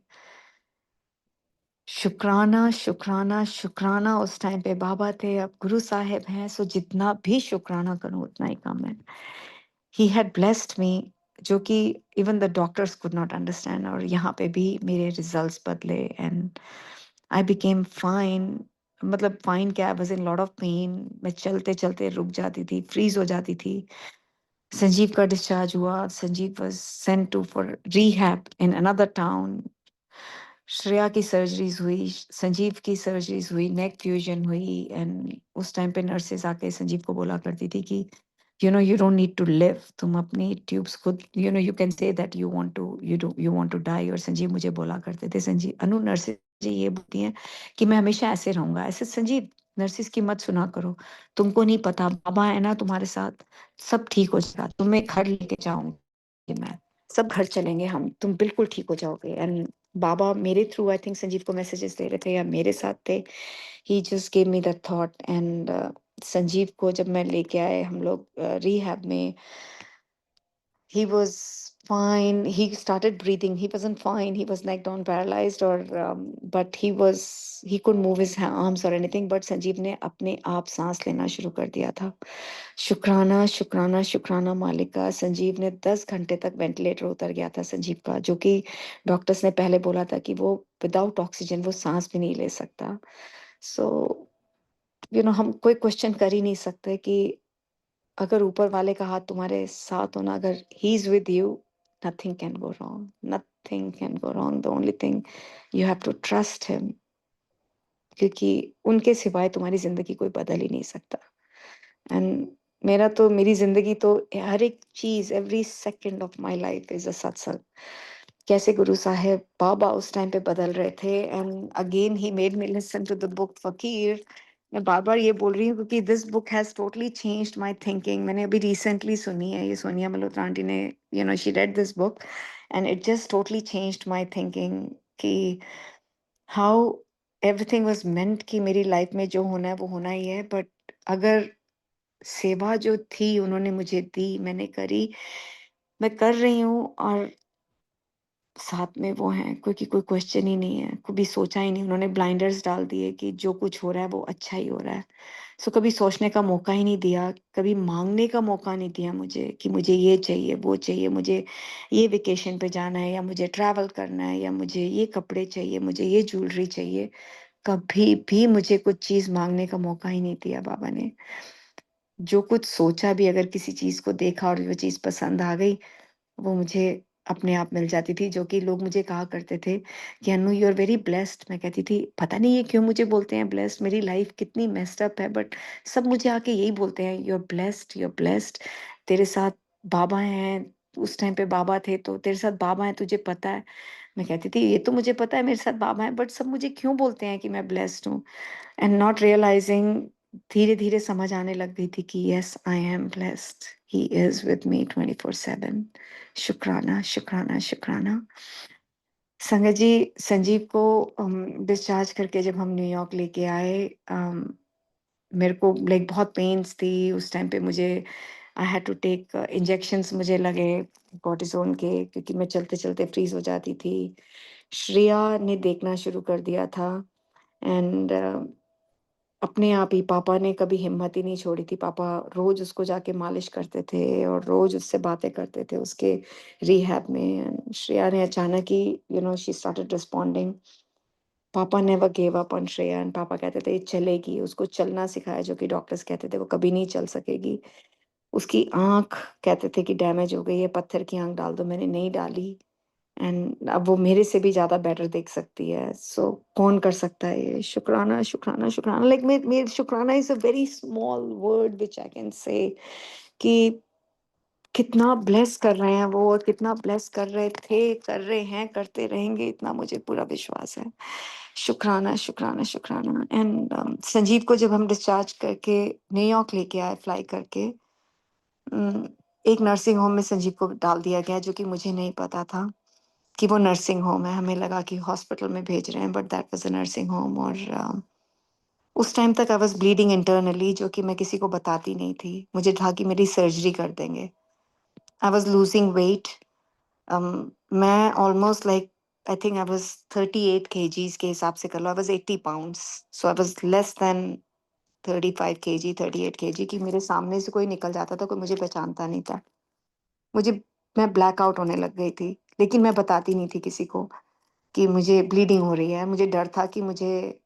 शुक्राना शुक्राना शुक्राना, उस टाइम पे बाबा थे, अब गुरु साहिब हैं, सो जितना भी शुक्राना करूं उतना ही कम है। ही हैड ब्लेस्ड मी, जो कि even the doctors could not understand. और यहाँ पे भी मेरे रिजल्ट्स बदले, एंड आई बिकेम फाइन। मतलब फाइन क्या, I was in lot of pain. मैं चलते चलते रुक जाती थी, फ्रीज हो जाती थी। संजीव का डिस्चार्ज हुआ। Sanjeev was sent to for rehab in another town. Shreya की सर्जरीज हुई, संजीव की सर्जरीज हुई, नेक फ्यूजन हुई। एंड उस टाइम पे नर्सेज आके संजीव को बोला करती थी कि you don't need to live, तुम अपनी ट्यूब्स खुद, you can say that you want to die। और संजीव मुझे बोला करते थे, संजीव, अनु नर्सेज जी ये बोलती हैं कि मैं हमेशा ऐसे रहूंगा। ऐसे संजीव, नर्सेज की मत सुना करो, तुमको नहीं पता, बाबा है ना तुम्हारे साथ, सब ठीक हो जाएगा। तुम्हें घर लेके जाऊंगी मैं, सब घर चलेंगे हम, तुम बिल्कुल ठीक हो जाओगे। एंड बाबा मेरे थ्रू, आई थिंक, संजीव को मैसेजेस दे रहे थे या मेरे साथ थे। He just give me that thought. And Sanjeev को जब मैं लेके आए हम लोग रिहैब में, he was fine. He started breathing. He wasn't fine, he was neck down paralyzed, or but he couldn't move his arms or anything, but Sanjeev ने अपने आप सांस लेना शुरू कर दिया था। शुक्राना शुक्राना शुक्राना मालिक का। संजीव ने 10 घंटे तक वेंटिलेटर उतर गया था संजीव का, जो कि डॉक्टर्स ने पहले बोला था कि वो विदाउट ऑक्सीजन वो सांस भी नहीं ले सकता। सो हम कोई क्वेश्चन कर ही नहीं सकते कि अगर ऊपर वाले का हाथ तुम्हारे साथ हो ना, अगर he is with you, nothing can go wrong, nothing can go wrong. The only thing, you have to trust him, क्योंकि उनके सिवाय तुम्हारी जिंदगी कोई बदल ही नहीं सकता। एंड मेरी जिंदगी तो हर एक चीज, every second of my life is a सत्संग। कैसे गुरु साहेब बाबा उस टाइम पे बदल रहे थे। And again he made me listen to the book Fakir. मैं बार बार ये बोल रही हूँ क्योंकि this book has totally changed my thinking. मैंने अभी रिसेंटली सुनी है, ये सोनिया मल्होत्रा आंटी ने, she read this book, and it just totally changed my thinking कि हाउ एवरीथिंग वाज मेंट, कि मेरी लाइफ में जो होना है वो होना ही है। बट अगर सेवा जो थी उन्होंने मुझे दी, मैंने करी, मैं कर रही हूँ, और साथ में वो हैं, क्योंकि कोई क्वेश्चन ही नहीं है, कभी सोचा ही नहीं। उन्होंने ब्लाइंडर्स डाल दिए कि जो कुछ हो रहा है वो अच्छा ही हो रहा है। सो कभी सोचने का मौका ही नहीं दिया, कभी मांगने का मौका नहीं दिया मुझे कि मुझे ये चाहिए, वो चाहिए, मुझे ये वेकेशन पे जाना है, या मुझे ट्रैवल करना है, या मुझे ये कपड़े चाहिए, मुझे ये ज्वेलरी चाहिए। कभी भी मुझे कुछ चीज मांगने का मौका ही नहीं दिया बाबा ने। जो कुछ सोचा भी, अगर किसी चीज को देखा और वो चीज पसंद आ गई, वो मुझे अपने आप मिल जाती थी। जो कि लोग मुझे कहा करते थे कि Anu you are very blessed. मैं कहती थी पता नहीं ये क्यों मुझे बोलते हैं ब्लेस्ड, मेरी लाइफ कितनी मेस्ड अप है, बट सब मुझे आके यही बोलते हैं, you are blessed, you are blessed, तेरे साथ बाबा हैं। उस टाइम पे बाबा थे, तो तेरे साथ बाबा है, तुझे पता है। मैं कहती थी ये तो मुझे पता है मेरे साथ बाबा है, बट सब मुझे क्यों बोलते हैं कि मैं ब्लेस्ड हूँ। एंड नॉट रियलाइजिंग, धीरे धीरे समझ आने लग गई थी कि yes I am blessed, he is with me 24/7। शुक्राना शुक्राना शुक्राना। संगत जी, संजीव को डिस्चार्ज करके जब हम न्यूयॉर्क लेके आए, मेरे को लाइक बहुत पेन्स थी उस टाइम पे। मुझे I had to take injections मुझे लगे कॉर्टिसोन के, क्योंकि मैं चलते-चलते फ्रीज़ हो जाती थी। श्रेया ने देखना शुरू कर दिया था एंड अपने आप ही पापा ने कभी हिम्मत ही नहीं छोड़ी थी। पापा रोज़ उसको जाके मालिश करते थे और रोज़ उससे बातें करते थे उसके रिहैब में। श्रेया ने अचानक ही शी स्टार्टेड रिस्पोंडिंग। पापा never give up on Shreya and पापा कहते थे, "ये चलेगी।" उसको चलना सिखाया, जो कि डॉक्टर्स कहते थे वो कभी नहीं चल सकेगी। उसकी आँख कहते थे कि डैमेज हो गई है, पत्थर की आँख डाल दो। मैंने नहीं डाली एंड अब वो मेरे से भी ज़्यादा बेटर देख सकती है। सो कौन कर सकता है ये? शुक्राना, शुक्राना, शुक्राना। लाइक मे शुक्राना is a very small word which I can say कि कितना ब्लेस कर रहे हैं वो और कितना ब्लेस कर रहे थे, कर रहे हैं, करते रहेंगे, इतना मुझे पूरा विश्वास है। शुक्राना, शुक्राना, शुक्राना। एंड संजीव को जब हम डिस्चार्ज करके न्यूयॉर्क लेके आए फ्लाई करके, उम, एक नर्सिंग होम में संजीव को डाल दिया गया, जो कि मुझे नहीं पता था कि वो नर्सिंग होम है। हमें लगा कि हॉस्पिटल में भेज रहे हैं, but that was a nursing home. और उस टाइम तक आई वाज़ ब्लीडिंग इंटरनली, जो कि मैं किसी को बताती नहीं थी। मुझे था कि मेरी सर्जरी कर देंगे। I was losing weight. मैं almost like I think I was 38 KGs के हिसाब से कर लो, I was 80 pounds. So I was less than 35 KG, 38 KG, कि मेरे सामने से कोई निकल जाता था, कोई मुझे पहचानता नहीं था। मुझे मैं ब्लैक आउट होने लग गई थी, लेकिन मैं बताती नहीं थी किसी को कि मुझे ब्लीडिंग हो रही है। मुझे डर था कि मुझे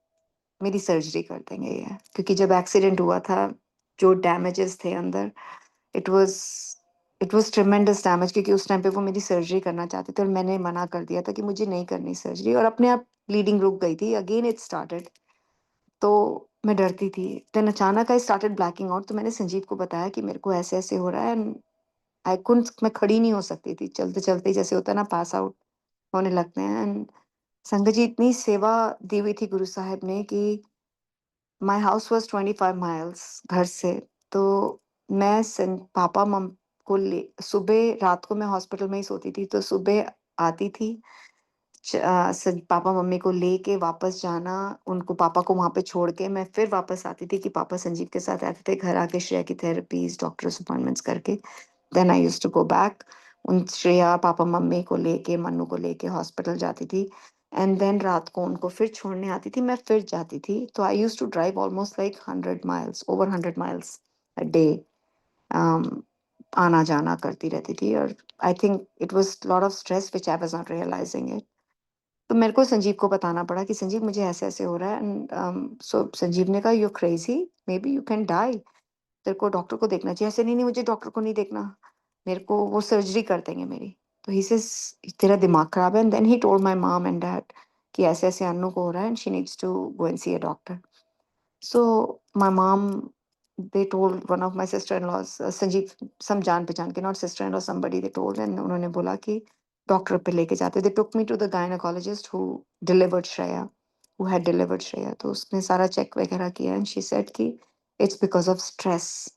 मेरी सर्जरी कर देंगे ये, क्योंकि जब एक्सीडेंट हुआ था, जो डैमेजेस थे अंदर, it was it was ट्रेमेंडस damage, क्योंकि उस टाइम पे वो मेरी सर्जरी करना चाहते थे और मैंने मना कर दिया था कि मुझे नहीं करनी सर्जरी, और अपने आप ब्लीडिंग रुक गई थी। Again it started. तो मैं डरती थी। देन अचानक आई स्टार्टेड ब्लैकिंग आउट, तो मैंने संजीव को बताया कि मेरे को ऐसे-ऐसे हो रहा है एंड आई कुडन्ट मैं खड़ी नहीं हो सकती थी। चलते-चलते जैसे होता है ना, पास आउट होने लगते हैं। एंड संगत जी, इतनी सेवा दी हुई थी गुरु साहिब ने कि माय हाउस वाज़ 25 माइल्स घर से। तो मैं पापा मम को ले सुबह, रात को मैं हॉस्पिटल में ही सोती थी, तो सुबह आती थी, पापा मम्मी को लेके वापस जाना, उनको पापा को वहाँ पे छोड़ के मैं फिर वापस आती थी कि पापा संजीव के साथ आते थे घर आके श्रेया की थेरेपीज़, डॉक्टर्स अपॉइंटमेंट्स करके। Then I used to go back. उन श्रेया, पापा मम्मी को लेके, मन्नू को लेके हॉस्पिटल जाती थी एंड देन रात को उनको फिर छोड़ने आती थी, मैं फिर जाती थी। तो I used to drive almost like 100 miles, over 100 miles a day. Um, आना-जाना करती रहती थी और I think it was lot of stress which I was not realizing it. तो मेरे को संजीव को बताना पड़ा कि संजीव, मुझे ऐसे-ऐसे हो रहा है एंड सो संजीव ने कहा, "you are crazy, maybe you can die. तेरे को डॉक्टर को देखना चाहिए।" ऐसे, "नहीं, नहीं, मुझे डॉक्टर को नहीं देखना। मेरे को वो सर्जरी कर देंगे मेरी।" तो ही सेज़, "तेरा दिमाग खराब है?" And then he told my mom and dad कि ऐसे-ऐसे अन्नू को हो रहा है and she needs to go and see a doctor. So my mom, they told one of my sister-in-laws, Sanjeev, some जान पहचान के, not sister-in-law, somebody they told, and उन्होंने बोला कि डॉक्टर पे लेके जाते। They took me to the gynecologist who delivered Shreya, who had delivered Shreya. तो उसने सारा चेक वगैरह किया and she said कि it's because of stress.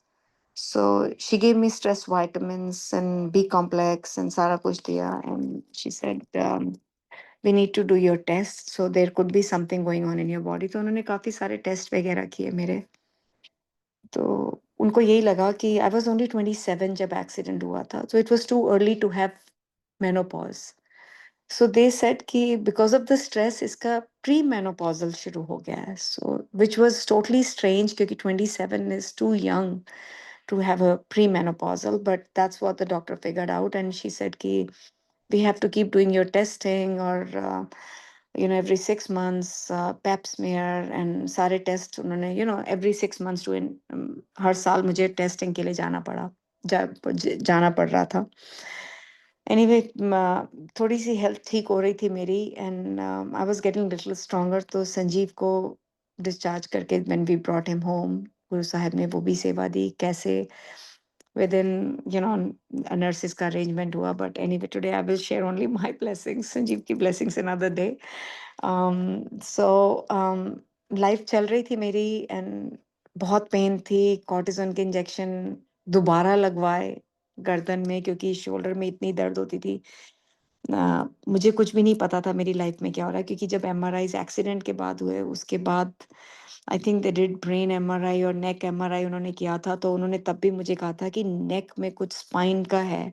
So she gave me stress vitamins and B complex and सारा कुछ दिया and she said we need to do your test, so there could be something going on in your body. तो उन्होंने काफ़ी सारे test वगैरह किए मेरे। तो उनको यही लगा कि आई वाज़ ओनली 27 जब एक्सीडेंट हुआ था, so it was too early to have menopause. So they said कि because of the stress इसका प्री-मेनोपॉज़ल शुरू हो गया है। So which was totally strange, क्योंकि 27 is too young to have a premenopausal, but that's what the doctor figured out and she said कि we have to keep doing your testing or every 6 months, pap smear and सारे test उन्होंने every 6 months to हर साल मुझे testing के लिए जाना पड़ रहा था। एनीवे थोड़ी सी हेल्थ ठीक हो रही थी मेरी and I was getting little stronger. तो संजीव को डिस्चार्ज करके when we brought him home, Guru Sahab ने वो भी सेवा दी। कैसे within nurses का arrangement हुआ, but anyway today I will share only my blessings, Sanjeev की blessings another day. So life चल रही थी मेरी एंड बहुत पेन थी। कॉर्टिसोन के इंजेक्शन दोबारा लगवाए गर्दन में, क्योंकि शोल्डर में इतनी दर्द होती थी। मुझे कुछ भी नहीं पता था मेरी लाइफ में क्या हो रहा है, क्योंकि जब एमआरआईज़ एक्सीडेंट के बाद हुए, उसके बाद I think they did brain MRI और नेक एमआरआई उन्होंने किया था, तो उन्होंने तब भी मुझे कहा था कि नेक में कुछ स्पाइन का है।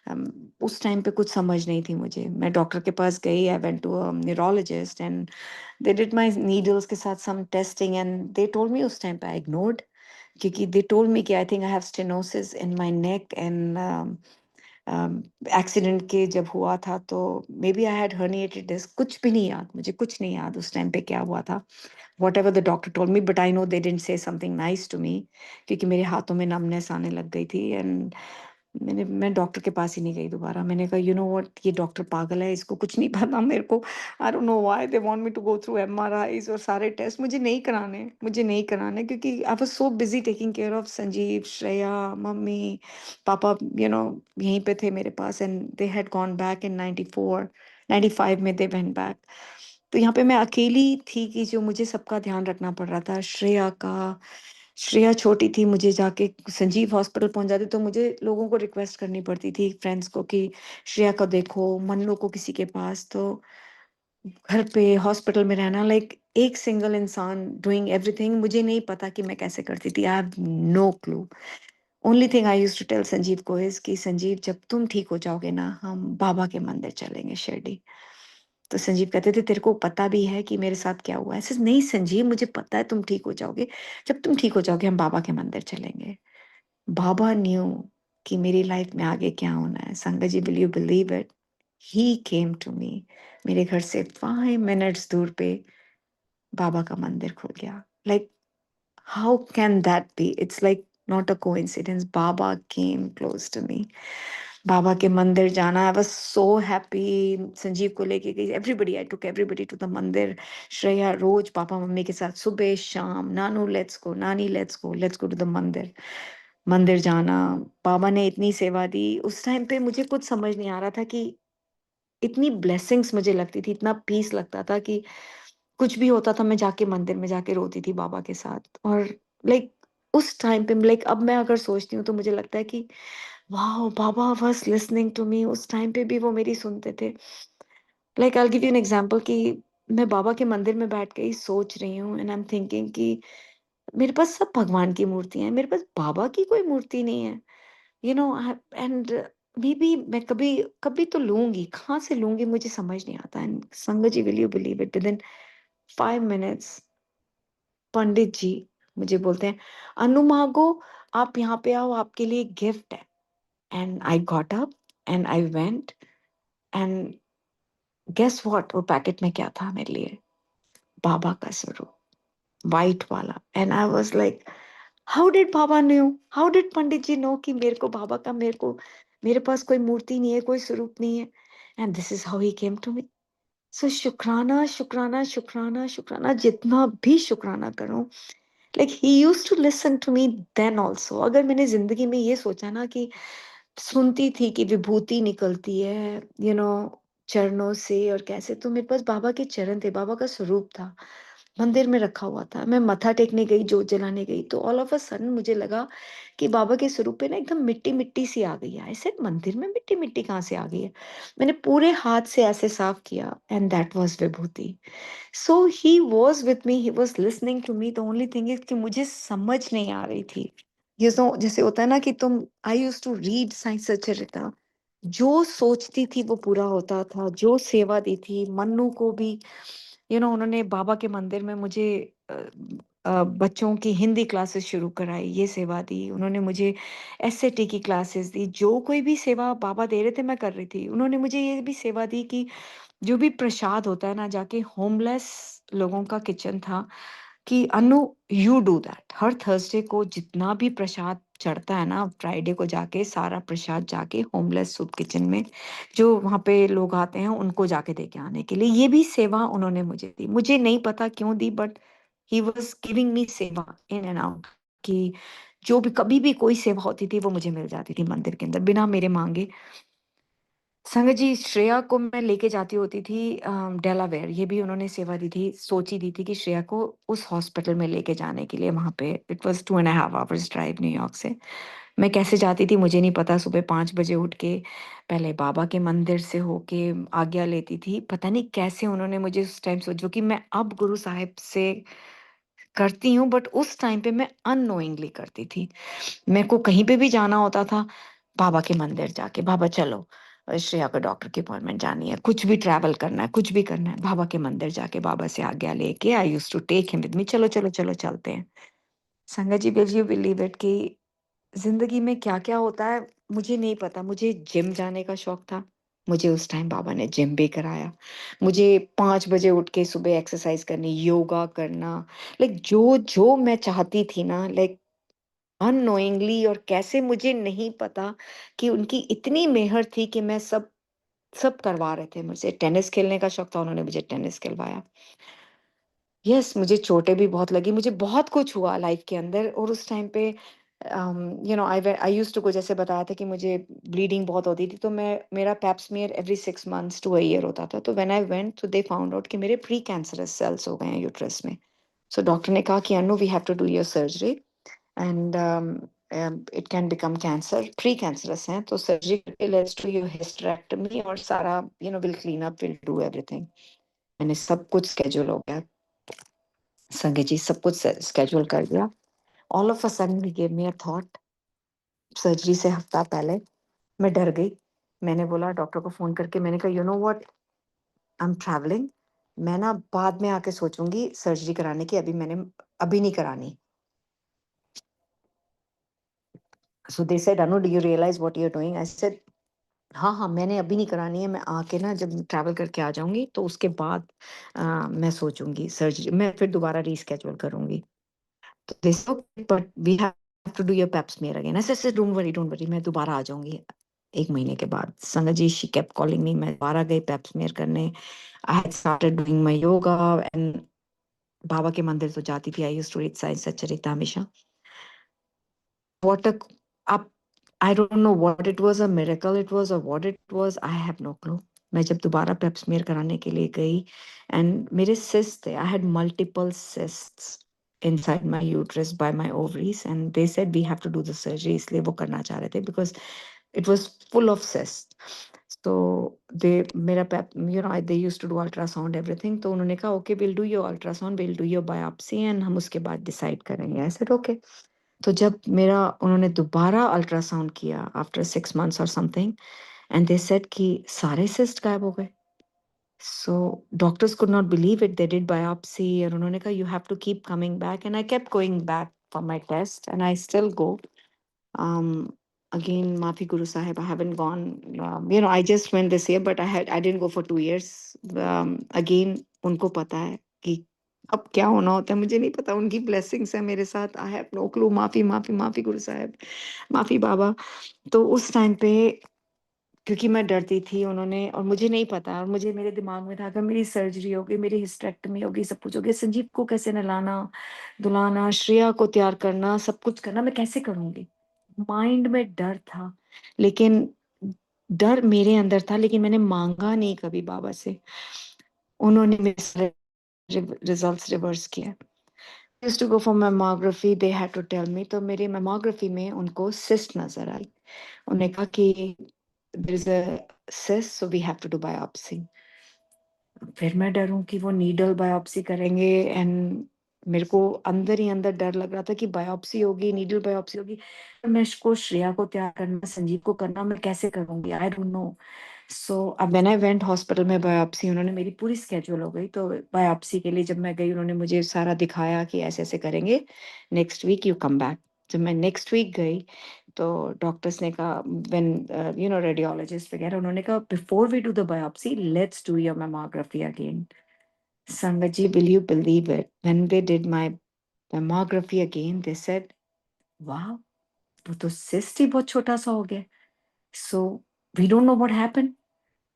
अम, उस टाइम पे कुछ समझ नहीं थी मुझे। मैं डॉक्टर के पास गई, I went to a neurologist and they did my needles के साथ some testing and they told me, उस टाइम पे आई इग्नोर्ड, क्योंकि दे टोल्ड मी कि I think I have stenosis in my neck and accident के जब हुआ था तो maybe I had herniated disc. कुछ भी नहीं याद, मुझे कुछ नहीं याद उस टाइम पे क्या हुआ था। Whatever the doctor told me, but I know they didn't say something nice to me, क्योंकि मेरे हाथों में नमनेस आने लग गई थी एंड मैं डॉक्टर के पास ही नहीं गई दोबारा। मैंने कहा यू नो व्हाट, ये डॉक्टर पागल है, इसको कुछ नहीं पता मेरे को। I don't know why they want me to go through MRIs और सारे टेस्ट। मुझे नहीं कराने, क्योंकि I was so busy taking care of Sanjeev, Shreya, mummy, papa, यहीं पे थे मेरे पास and they had gone back in 94, 95 में दे वेंट बैक। तो यहाँ पे मैं अकेली थी कि जो मुझे सबका ध्यान रखना पड़ रहा था, श्रेया का। श्रेया छोटी थी, मुझे जाके संजीव हॉस्पिटल पहुंच जाती तो मुझे लोगों को रिक्वेस्ट करनी पड़ती थी, फ्रेंड्स को, कि श्रेया को देखो, मन्नू को किसी के पास। तो घर पे हॉस्पिटल में रहना, लाइक एक सिंगल इंसान डूइंग एवरीथिंग, मुझे नहीं पता कि मैं कैसे करती थी। I have no clue. Only thing I used to tell Sanjeev को इज कि संजीव, जब तुम ठीक हो जाओगे ना, हम बाबा के मंदिर चलेंगे शिरडी। तो संजीव कहते थे, तेरे को पता भी है कि मेरे साथ क्या हुआ है? ऐसे नहीं संजीव, मुझे पता है तुम ठीक हो जाओगे। जब तुम ठीक हो जाओगे हम बाबा के मंदिर चलेंगे। बाबा न्यू कि मेरी लाइफ में आगे क्या होना है। संगत जी, will you believe it, he came to me. मेरे घर से 5 मिनट्स दूर पे बाबा का मंदिर खुल गया। Like how can that be? It's like not a coincidence, Baba came close to me. Baba के मंदिर जाना, I was so happy. Sanjeev को लेके गई, everybody, I took everybody to the mandir. Shreya rose papa mummy के साथ सुबह शाम, नानू लेट्स गो, नानी लेट्स गो टू द मंदिर। मंदिर जाना, बाबा ने इतनी सेवा दी। उस टाइम पे मुझे कुछ समझ नहीं आ रहा था कि इतनी ब्लेसिंग्स मुझे लगती थी, इतना पीस लगता था कि कुछ भी होता था मैं जाके मंदिर में जाके रोती थी बाबा के साथ। और लाइक उस टाइम पे, लाइक अब मैं अगर सोचती हूँ तो मुझे लगता है कि wow, Baba was listening to me. उस टाइम पे भी वो मेरी सुनते थे। Like I will give you an example कि मैं बाबा के मंदिर में बैठ के ही सोच रही हूँ एंड आई एम थिंकिंग कि मेरे पास सब भगवान की मूर्तियां हैं, मेरे पास बाबा की कोई मूर्ति नहीं है। You no, and may be मैं कभी कभी तो लूंगी, कहाँ से लूंगी मुझे समझ नहीं आता। And sangat ji, will you believe it, within 5 minutes Pandit ji मुझे बोलते हैं, अनु मागो, आप यहाँ पे आओ, आपके लिए गिफ्ट है। And I got up and I went and guess what, वो पैकेट में क्या था मेरे लिए? बाबा का स्वरूप, वाइट वाला। And I was like, how did Baba knew, how did Pandit ji know कि मेरे को बाबा का, मेरे पास कोई मूर्ति नहीं है, कोई स्वरूप नहीं है। And this is how he came to me. So शुक्राना, शुक्राना, शुक्राना, शुक्राना, जितना भी शुक्राना करूं। Like he used to listen to me then also. अगर मैंने जिंदगी में ये सोचा ना कि सुनती थी कि विभूति निकलती है, चरणों से, और कैसे, तो मेरे पास बाबा के चरण थे, बाबा का स्वरूप था, मंदिर में रखा हुआ था। मैं मत्था टेकने गई, जोत जलाने गई, तो ऑल ऑफ अ सडन मुझे लगा कि बाबा के स्वरूप पे ना एकदम मिट्टी मिट्टी सी आ गई है। ऐसे मंदिर में मिट्टी मिट्टी कहाँ से आ गई है? मैंने पूरे हाथ से ऐसे साफ किया and that was vibhuti. So he was with me, he was listening to me. The only thing is कि मुझे समझ नहीं आ रही थी। ये तो जैसे होता है ना कि तुम, I used to read Sai Satcharitra, जो सोचती थी वो पूरा होता था। जो सेवा दी थी मन्नू को भी, उन्होंने बाबा के मंदिर में मुझे अ, बच्चों की हिंदी क्लासेस शुरू कराई, ये सेवा दी उन्होंने मुझे। एसएटी की क्लासेस दी, जो कोई भी सेवा बाबा दे रहे थे मैं कर रही थी। उन्होंने मुझे ये भी सेवा दी कि जो भी प्रसाद होता है ना, जाके होमलेस लोगों का किचन था, कि अनु, यू डू दैट। हर थर्सडे को जितना भी प्रसाद चढ़ता है ना, फ्राइडे को जाके सारा प्रसाद जाके होमलेस सूप किचन में, जो वहाँ पे लोग आते हैं, उनको जाके दे के आने के लिए, ये भी सेवा उन्होंने मुझे दी। मुझे नहीं पता क्यों दी, but he was giving me seva in and out, कि जो भी कभी भी कोई सेवा होती थी वो मुझे मिल जाती थी मंदिर के अंदर बिना मेरे मांगे। संगत जी, श्रेया को मैं लेके जाती होती थी डेलावेयर, ये भी उन्होंने सेवा दी थी, सोची दी थी कि श्रेया को उस हॉस्पिटल में लेके जाने के लिए। वहां पे it was 2.5 hours drive New York से। मैं कैसे जाती थी मुझे नहीं पता, सुबह 5 बजे उठ के पहले बाबा के मंदिर से होके आज्ञा लेती थी। पता नहीं कैसे उन्होंने मुझे उस टाइम जो कि मैं अब गुरु साहिब से करती हूँ, बट उस टाइम पे मैं अननोइंगली करती थी। मेरे को कहीं पे भी जाना होता था, बाबा के मंदिर जाके, बाबा चलो, श्रेया को डॉक्टर की अपॉइंटमेंट जानी है, कुछ भी ट्रैवल करना है, कुछ भी करना है, बाबा के मंदिर जाके बाबा से आज्ञा लेके I used to take him with me, चलो चलो चलो चलते हैं। संगत जी, विल यू बिलीव इट कि जिंदगी में क्या क्या होता है मुझे नहीं पता। मुझे जिम जाने का शौक था, मुझे उस टाइम बाबा ने जिम भी कराया। मुझे 5 बजे उठ के सुबह एक्सरसाइज करनी, योगा करना, लाइक जो जो मैं चाहती थी ना, लाइक अननोइंगली, और कैसे मुझे नहीं पता कि उनकी इतनी मेहर थी कि मैं सब सब करवा रहे थे मुझसे। टेनिस खेलने का शौक था, उन्होंने मुझे टेनिस खिलवाया। यस, मुझे चोटें भी बहुत लगी, मुझे बहुत कुछ हुआ लाइफ के अंदर। और उस टाइम पे आई यूज्ड टू गो, जैसे बताया था कि मुझे ब्लीडिंग बहुत होती थी, तो मैं मेरा pap smear every 6 months to a year होता था। तो व्हेन आई वेंट, तो दे फाउंड आउट कि मेरे प्री कैंसरस सेल्स हो गए हैं यूट्रस में। सो डॉक्टर ने कहा कि Anu, we have to do your surgery and it can become cancer, pre cancerous हैं, तो surgery, let's do your hysterectomy और सारा will clean up, will do everything. मैंने सब कुछ स्केड्यूल हो गया संगे जी, सब कुछ स्केड्यूल कर दिया। All of a sudden he gave me a thought, surgery से हफ्ता पहले मैं डर गई। मैंने बोला डॉक्टर को फोन करके, मैंने कहा, you know what, I am travelling, मैं ना बाद में आके सोचूंगी सर्जरी कराने की, अभी नहीं करानी। So they said, Anu, do you realize what you are doing? I said, हाँ हाँ, मैंने अभी नहीं करानी है, मैं आके ना जब ट्रैवल करके आ जाऊंगी तो उसके बाद मैं सोचूंगी सर्जरी, मैं फिर दोबारा रीस्केड्यूल करूंगी। तो they said, but we have to do your pap smear again. I said, don't worry, मैं दोबारा आ जाऊंगी 1 महीने के बाद। Sangat ji, she kept calling me, मैं दोबारा गई पेप स्मीयर करने। I had started doing my yoga and Baba के मंदिर तो जाती थी, I used to read Sai Satcharitra हमेशा। What a up, I don't know what it was, a miracle it was or what it was, I have no clue. मैं जब दोबारा पेप smear कराने के लिए गई एंड मेरे सिस्ट थे, आई had multiple cysts inside my uterus by my ovaries, and they said we have to do the surgery, इसलिए वो करना चाह रहे थे because it was full of cysts. So they मेरा पेप, they used to do ultrasound everything, तो उन्होंने कहा okay, we'll do your ultrasound, we'll do your biopsy and हम उसके बाद decide करेंगे। I said okay. तो जब मेरा उन्होंने दोबारा अल्ट्रासाउंड किया आफ्टर 6 मंथ्स और समथिंग, एंड दे सेड कि सारे सिस्ट गायब हो गए। So doctors could not believe it, they did biopsy और उन्होंने कहा you have to keep coming back, and I kept going back for my test and I still go. Again, Mafi Guru Sahib, I haven't gone. I just went this year, but I didn't go for 2 years. Again, उनको पता है कि अब क्या होना होता है, मुझे नहीं पता। उनकी ब्लेसिंग्स है मेरे साथ। I have no clue. माफी माफी माफी गुरु साहब, माफी बाबा। तो उस टाइम पे क्योंकि मैं डरती थी, उन्होंने, और मुझे नहीं पता, और मुझे मेरे दिमाग में था अगर मेरी सर्जरी होगी, मेरी हिस्टेरेक्टमी होगी, सब कुछ होगी, संजीव को कैसे नहलाना धुलाना, श्रेया को तैयार करना, सब कुछ करना, मैं कैसे करूंगी? माइंड में डर था, लेकिन डर मेरे अंदर था, लेकिन मैंने मांगा नहीं कभी बाबा से। उन्होंने मेरे सारे रिजल्ट्स रिवर्स किए। used to go for mammography, they had to tell me, तो मेरी mammography में उनको cyst नजर आई। उन्होंने कहा कि there is a cyst, so we have to do biopsy। फिर मैं डरूं कि वो नीडल बायोप्सी करेंगे, एंड मेरे को अंदर ही अंदर डर लग रहा था कि बायोप्सी होगी, नीडल बायोप्सी होगी, मैं इसको श्रेया को तैयार करना, संजीव को करना, मैं कैसे करूंगी? आई डोंट नो। सो अब व्हेन आई वेंट हॉस्पिटल में बायोप्सी, उन्होंने मेरी पूरी स्केड्यूल हो गई। तो बायोप्सी के लिए जब मैं गई, उन्होंने मुझे सारा दिखाया कि ऐसे ऐसे करेंगे, next week you come back. जब मैं नेक्स्ट वीक गई तो डॉक्टर्स ने कहा, व्हेन रेडियोलॉजिस्ट वगैरह, उन्होंने कहा before we do the biopsy, let's do your mammography again. Sangat ji, will you believe it, when they did my mammography again, they said, वाह, वो तो सिस्ट ही बहुत छोटा सा हो गया। So we don't know what happened,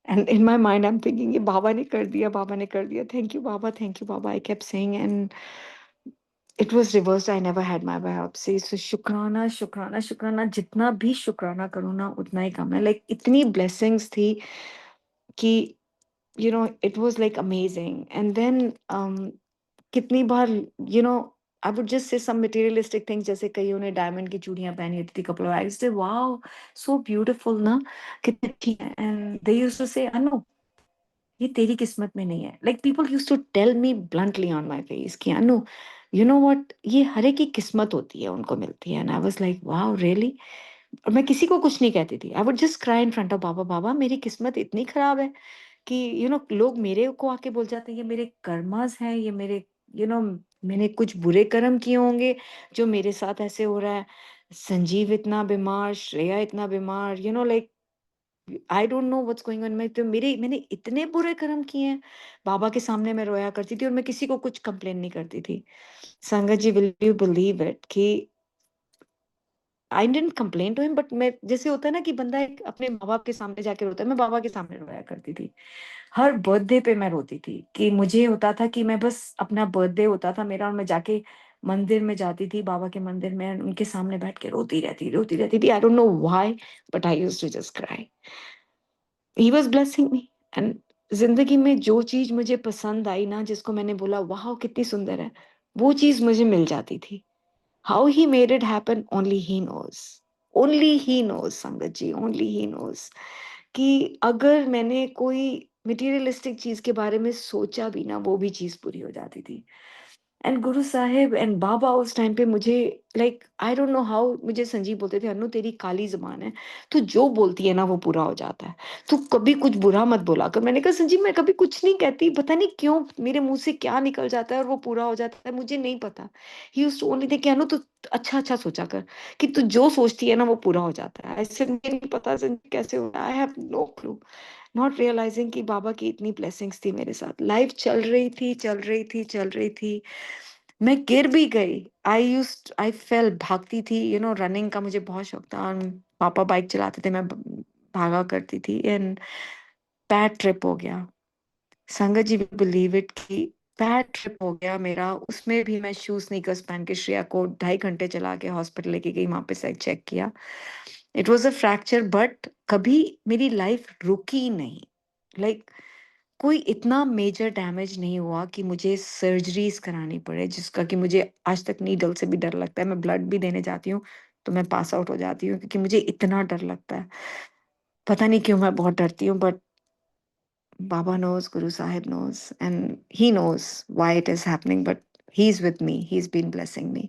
and in my mind I am thinking ये बाबा ने कर दिया, बाबा ने कर दिया, thank you Baba, thank you Baba, I kept saying, and it was reversed, I never had my biopsy. So शुक्राना शुक्राना शुक्राना, जितना भी शुक्राना करूँ ना उतना ही कम है। लाइक इतनी ब्लेसिंग्स थी कि it was like amazing. And then कितनी बार, you know I would just say some materialistic things, जैसे कईयों ने डायमंड की चूड़ियां पहनी होती थी, कपल आई से वाओ सो ब्यूटीफुल ना, कितनी अच्छी है। एंड दे यूज्ड टू से अनु ये तेरी किस्मत में नहीं है। Like people used to tell me bluntly on my face कि अनु यू नो व्हाट, ये हर एक की किस्मत होती है, उनको मिलती है। And I was like wow really. और मैं किसी को कुछ नहीं कहती थी, I would just cry in front of Baba, Baba मेरी किस्मत इतनी खराब है कि लोग मेरे को आके बोल जाते हैं ये मेरे कर्मास हैं, ये मेरे यू नो मैंने कुछ बुरे कर्म किए होंगे जो मेरे साथ ऐसे हो रहा है। संजीव इतना बीमार, श्रेया इतना बीमार, like I don't know what's going on. मैंने इतने बुरे कर्म किए हैं। बाबा के सामने मैं रोया करती थी और मैं किसी को कुछ कंप्लेन नहीं करती थी। संगत जी, विल यू बिलीव इट कि I didn't complain to him, but मैं, जैसे होता है ना कि बंदा एक अपने माँ बाप के सामने जाके रोता है, मैं बाबा के सामने रोया करती थी। हर बर्थडे पे मैं रोती थी कि मुझे होता था कि मैं बस अपना बर्थडे होता था मेरा और मैं जाके मंदिर में जाती थी, बाबा के मंदिर में, उनके सामने बैठ के रोती रहती थी। I don't know why, but I used to just cry. He was blessing me. And जिंदगी में जो चीज मुझे पसंद आई ना, जिसको मैंने बोला वाह कितनी सुंदर है, वो चीज मुझे मिल जाती थी। How he made it happen, only he knows. Only he knows संगत जी, ओनली ही नोज। कि अगर मैंने कोई मटेरियलिस्टिक चीज के बारे में सोचा भी ना, वो भी चीज पूरी हो जाती थी। एंड गुरु साहिब एंड बाबा उस टाइम पे मुझे, like I don't know how, मुझे संजीव बोलते थे अनु तेरी काली जबान है, तू जो बोलती है ना वो पूरा हो जाता है, तू कभी कुछ बुरा मत बोला कर। मैंने कहा संजीव मैं कभी कुछ नहीं कहती, पता नहीं क्यों मेरे मुंह से क्या निकल जाता है और वो पूरा हो जाता है, मुझे नहीं पता। He used to only think Anu तू अच्छा अच्छा सोचा कर, कि तू जो सोचती है ना वो पूरा हो जाता है। ऐसे मुझे नहीं पता संजीव कैसे हो रहा है, I have no clue. Not realising कि बाबा की इतनी ब्लेसिंग्स थी मेरे साथ। लाइफ चल रही थी, चल रही थी, चल रही थी। मैं गिर भी गई। आई फेल, भागती थी, रनिंग का मुझे बहुत शौक था। और पापा बाइक चलाते थे, मैं भागा करती थी। एंड पैर ट्रिप हो गया। संगत जी बिलीव इट कि पैर ट्रिप हो गया मेरा। उसमें भी मैं शूज स्नीकर्स पहन के श्रेया को 2.5 घंटे चला के हॉस्पिटल लेके गई, वहां पे साइड चेक किया। It was a fracture, but कभी मेरी लाइफ रुकी नहीं। लाइक कोई इतना मेजर डैमेज नहीं हुआ कि मुझे सर्जरीज करानी पड़े, जिसका कि मुझे आज तक नीडल से भी डर लगता है। मैं ब्लड भी देने जाती हूँ तो मैं पास आउट हो जाती हूँ, क्योंकि मुझे इतना डर लगता है। पता नहीं क्यों मैं बहुत डरती हूँ, but Baba knows, Guru Sahib knows, and he knows why it is happening, but he's with me. He's been blessing me.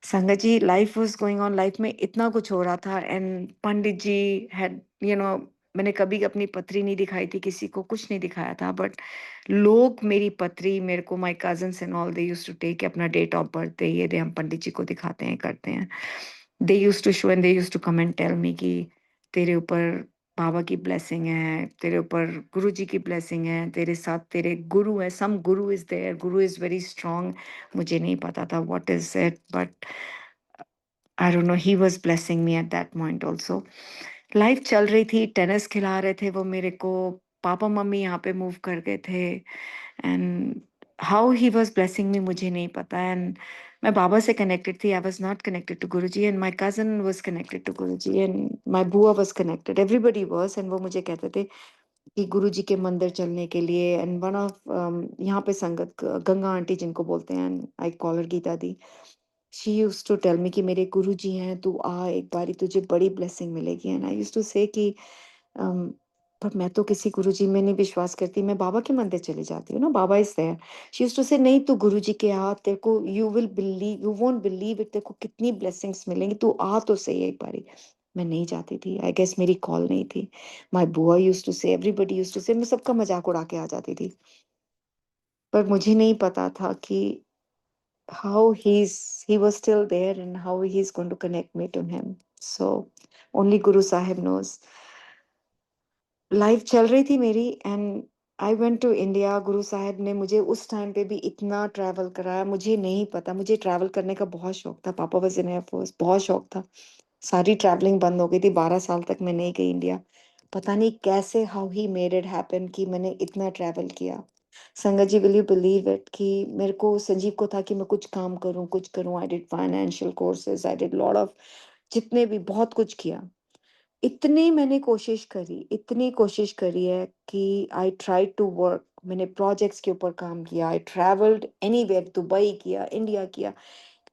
Sangat ji, life was going on, life में इतना कुछ हो रहा था। एंड पंडित जी हैड मैंने कभी अपनी पत्री नहीं दिखाई थी किसी को, कुछ नहीं दिखाया था, बट लोग मेरी पत्री मेरे को, my cousins and all, they used to take अपना डेट ऑफ बर्थ, ये दे हम पंडित जी को दिखाते हैं, करते हैं। They used to show and they used to come and tell me कि तेरे ऊपर बाबा की ब्लेसिंग है, तेरे ऊपर गुरु जी की ब्लेसिंग है, तेरे साथ तेरे गुरु है, सम गुरु is there, Guru is very strong. मुझे नहीं पता था what is it, but I don't no, he was blessing me at that point also. Life चल रही थी, टेनिस खिला रहे थे वो मेरे को, पापा मम्मी यहाँ पे मूव कर गए थे। And how he was blessing me मुझे नहीं पता। एंड मैं बाबा से कनेक्टेड थी, I was not connected to Guruji. And my cousin was connected to Guruji, and my bua was connected, everybody was. And वो मुझे कहते थे कि गुरुजी के मंदिर चलने के लिए। एंड वन ऑफ यहाँ पे संगत गंगा आंटी जिनको बोलते हैं, I call her Geeta di, she used to tell me कि मेरे गुरुजी हैं, तू आ एक बारी, तुझे बड़ी ब्लेसिंग मिलेगी। एंड आई यूज्ड टू से कि um, पर मैं तो किसी गुरुजी में नहीं विश्वास करती, मैं बाबा के मंदिर चली जाती हूँ ना, Baba is there. She used to say नहीं, तू गुरुजी के आ, तेरे को you will believe, you won't believe it, तेरे को कितनी ब्लेसिंग्स मिलेंगी, तू आ तो सही एक बारी। मैं नहीं जाती थी, आई गेस मेरी कॉल नहीं थी। माय बुआ यूज्ड टू से, एवरीबॉडी यूज्ड टू से, मैं सबका मजाक उड़ा के आ जाती थी। पर मुझे नहीं पता था कि how he was still there and how he's going to connect me to him. So only Guru Sahib knows. Life चल रही थी मेरी। And I went to India. Guru Sahib ने मुझे उस टाइम पे भी इतना ट्रैवल कराया, मुझे नहीं पता। मुझे ट्रैवल करने का बहुत शौक था, पापा वॉज इन एयरफोर्स, बहुत शौक था। सारी ट्रैवलिंग बंद हो गई थी, 12 साल तक मैं नहीं गई इंडिया। पता नहीं कैसे, how he made it happen कि मैंने इतना ट्रैवल किया। संगत जी, विल यू बिलीव इट कि मेरे को, संजीव को था कि मैं कुछ काम करूं, कुछ करूं। I did financial courses, I did lot of, जितने भी, बहुत कुछ किया। इतनी मैंने कोशिश करी, इतनी कोशिश करी है कि आई ट्राई टू वर्क मैंने प्रोजेक्ट्स के ऊपर काम किया, आई ट्रैवल्ड एनीवेयर, दुबई किया, इंडिया किया,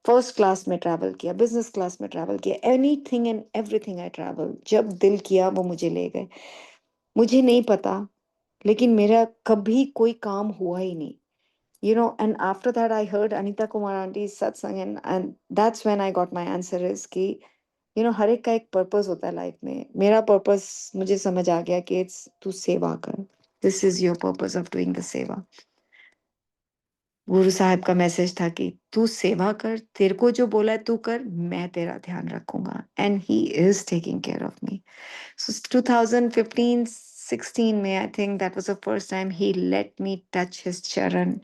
फर्स्ट क्लास में ट्रैवल किया, बिजनेस क्लास में ट्रैवल किया, anything and everything I travel. जब दिल किया वो मुझे ले गए। मुझे नहीं पता, लेकिन मेरा कभी कोई काम हुआ ही नहीं। And after that I heard Anita Kumar Auntie's satsang, and that's when I got my answer is कि हर एक का एक पर्पस होता है लाइफ में। मेरा पर्पस मुझे समझ आ गया कि इट्स तू सेवा कर। This is your purpose of doing the सेवा। गुरु साहब का मैसेज था कि तू सेवा कर, तेरे को जो बोला है तू कर, मैं तेरा ध्यान रखूंगा। And he is taking care of me. So 2015-16 में I think that was the first time he let me touch his charan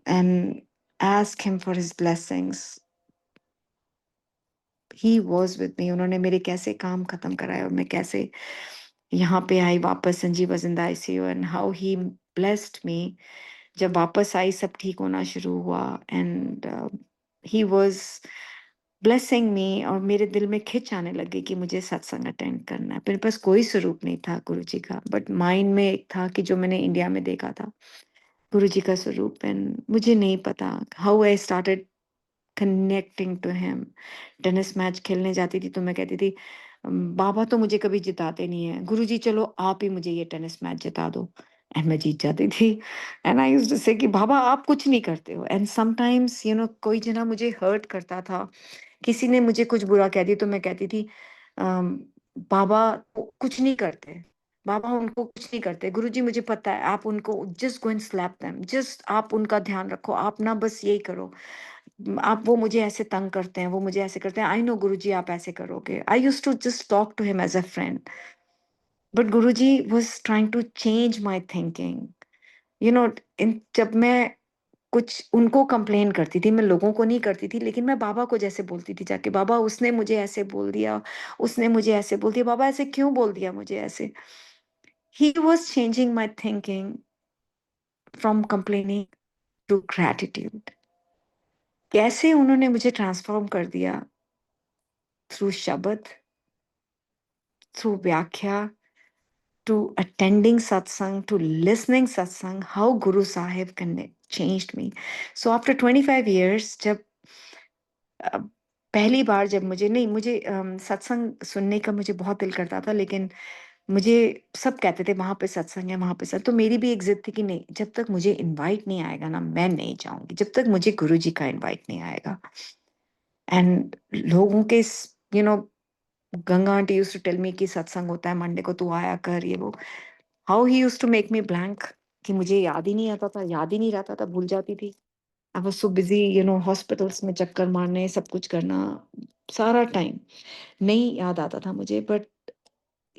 and ask him for his blessings. He was with me. उन्होंने मेरे कैसे काम खत्म कराए और मैं कैसे यहाँ पे आई वापस। Sanjeev was in the ICU and how he blessed me. जब वापस आई सब ठीक होना शुरू हुआ and he was blessing me, और मेरे दिल में खिंच आने लगी कि मुझे सत्संग अटेंड करना है। मेरे पास कोई स्वरूप नहीं था गुरु जी का, बट माइंड में एक था कि जो मैंने इंडिया में देखा था गुरु जी का स्वरूप। एंड मुझे नहीं पता how I started connecting to him. Tennis match खेलने जाती थी तो मैं कहती थी बाबा तो मुझे कभी जिताते नहीं है, गुरु जी चलो आप ही मुझे ये टेनिस मैच जिता दो। एंड मैं जीत जाती थी। एंड आई यूज्ड टू से कि बाबा आप कुछ नहीं करते हो। एंड समटाइम्स कोई जना मुझे हर्ट करता था, किसी ने मुझे कुछ बुरा कह दिया तो मैं कहती थी "अम, बाबा वो कुछ नहीं करते, बाबा उनको कुछ नहीं करते, गुरुजी मुझे पता है, आप उनको just go and slap them, just आप उनका ध्यान रखो, आप ना बस यही करो। आप वो मुझे ऐसे तंग करते हैं, वो मुझे ऐसे करते हैं, आई नो गुरुजी आप ऐसे करोगे। I used to just talk to him as a friend, but Guruji was trying to change my thinking. You know in जब मैं कुछ उनको कंप्लेन करती थी, मैं लोगों को नहीं करती थी, लेकिन मैं बाबा को जैसे बोलती थी जाके, बाबा उसने मुझे ऐसे बोल दिया, उसने मुझे ऐसे बोल दिया, बाबा ऐसे क्यों बोल दिया मुझे ऐसे। He was changing my thinking from complaining to gratitude. कैसे उन्होंने मुझे ट्रांसफॉर्म कर दिया, थ्रू शब्द, थ्रू व्याख्या, to attending satsang, to listening satsang, how Guru Sahib changed me. So after 25 years, जब अ, पहली बार जब मुझे सत्संग सुनने का मुझे बहुत दिल करता था, लेकिन मुझे सब कहते थे वहां पे सत्संग है, वहां पे सत्संग, तो मेरी भी एक जिद थी कि नहीं, जब तक मुझे इनवाइट नहीं आएगा ना मैं नहीं जाऊंगी, जब तक मुझे गुरु जी का इनवाइट नहीं आएगा। एंड लोगों के Ganga aunty used to tell me कि सत्संग होता है मंडे को, तू आया कर, ये वो। How he used to make me blank, कि मुझे याद ही नहीं आता था, याद ही नहीं रहता था, भूल जाती थी। I was so busy, hospitals में चक्कर मारने, सब कुछ करना, सारा टाइम नहीं याद आता था मुझे। बट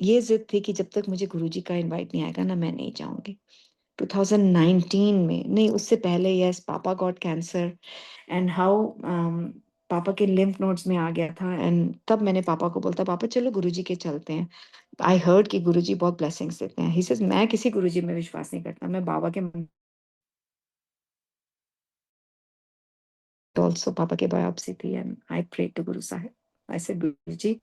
ये जिद थी कि जब तक मुझे गुरुजी का इनवाइट नहीं आएगा ना मैं नहीं जाऊंगी। 2019 में, नहीं उससे पहले, यस, पापा गॉट कैंसर एंड हाउ पापा के लिम्फ नोड्स में आ गया था। एंड तब मैंने पापा को बोलता, पापा चलो गुरुजी के चलते हैं। आई हर्ड कि गुरुजी बहुत ब्लेसिंग्स देते हैं। ही सेज मैं किसी गुरुजी में विश्वास नहीं करता, मैं बाबा के ऑल्सो पापा की बायोप्सी थी। And I pray to Guru Sahib, I said गुरु जी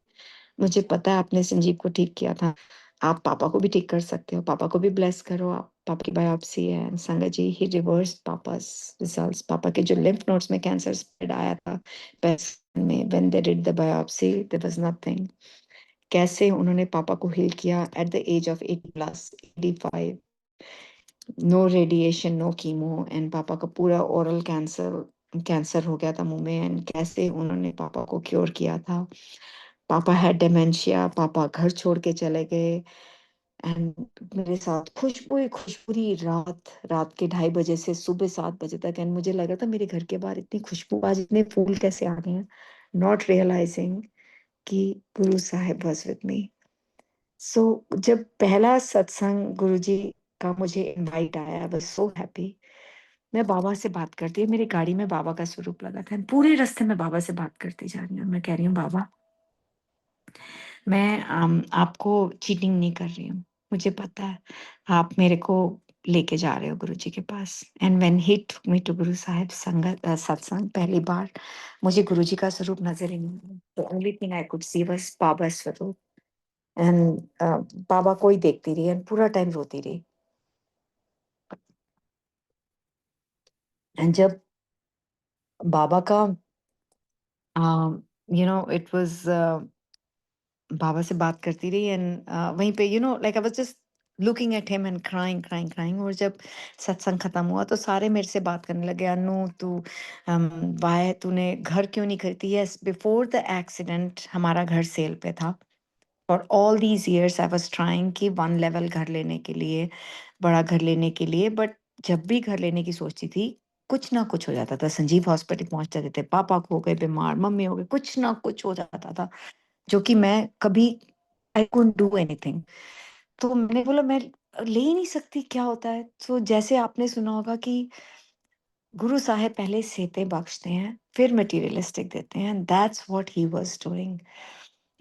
मुझे पता है आपने संजीव को ठीक किया था, आप पापा को भी ठीक कर सकते हो, पापा को भी ब्लेस करो। आप पापा की बायोप्सी है, and संगत जी ही रिवर्स पापास रिजल्ट्स। पापा के जो लिम्फ नोड्स में कैंसर स्प्रेड आया था पैर में, when they did the biopsy there was nothing. कैसे उन्होंने पापा को हील किया at the age of 80 plus 85, no radiation no chemo, and पापा का पूरा ओरल कैंसर कैंसर हो गया था मुंह में, एंड कैसे उन्होंने पापा को क्योर किया था। पापा है डेमेंशिया, पापा घर छोड़ के चले गए। एंड मेरे साथ खुशबू ही खुशबू थी, रात रात के 2:30 से सुबह 7 बजे तक। एंड मुझे लगा था मेरे घर के बाहर इतनी खुशबू, आज इतने फूल कैसे आ गए हैं, नॉट रियलाइजिंग कि Guru Sahib was with me. सो जब पहला सत्संग गुरुजी का मुझे इनवाइट आया, आई वाज सो हैप्पी। मैं बाबा से बात करती, मेरी गाड़ी में बाबा का स्वरूप लगा था, पूरे रास्ते में बाबा से बात करती जा रही हूँ। मैं कह रही हूँ बाबा मैं आपको चीटिंग नहीं कर रही हूँ, मुझे पता है आप मेरे को लेके जा रहे हो गुरु जी के पास। And when he took me to Guru Sahib संगत सत्संग, पहली बार मुझे गुरु जी का स्वरूप नजर ही नहीं आया। The only thing I could see was Baba Swaroop. And बाबा को ही देखती रही एंड पूरा टाइम रोती रही। एंड जब बाबा का इट वाज बाबा से बात करती रही, एंड वहीं पे like I was just looking at him and crying crying crying. और जब सत्संग खत्म हुआ तो सारे मेरे से बात करने लगे, अनु तू वाई तूने घर क्यों नहीं खरीदी? यस, बिफोर द एक्सीडेंट हमारा घर सेल पे था, और all these years I was trying कि वन लेवल घर लेने के लिए, बड़ा घर लेने के लिए, बट जब भी घर लेने की सोचती थी कुछ ना कुछ हो जाता था। संजीव हॉस्पिटल पहुंच जाते थे, पापा को हो गए बीमार, मम्मी हो गए, कुछ ना कुछ हो जाता था जो कि मैं कभी आई कुडंट डू एनीथिंग। तो मैंने बोला मैं ले ही नहीं सकती, क्या होता है? तो जैसे आपने सुना होगा कि गुरु साहेब पहले सेते बख्शते हैं, फिर मटेरियलिस्टिक देते हैं, that's what he was doing.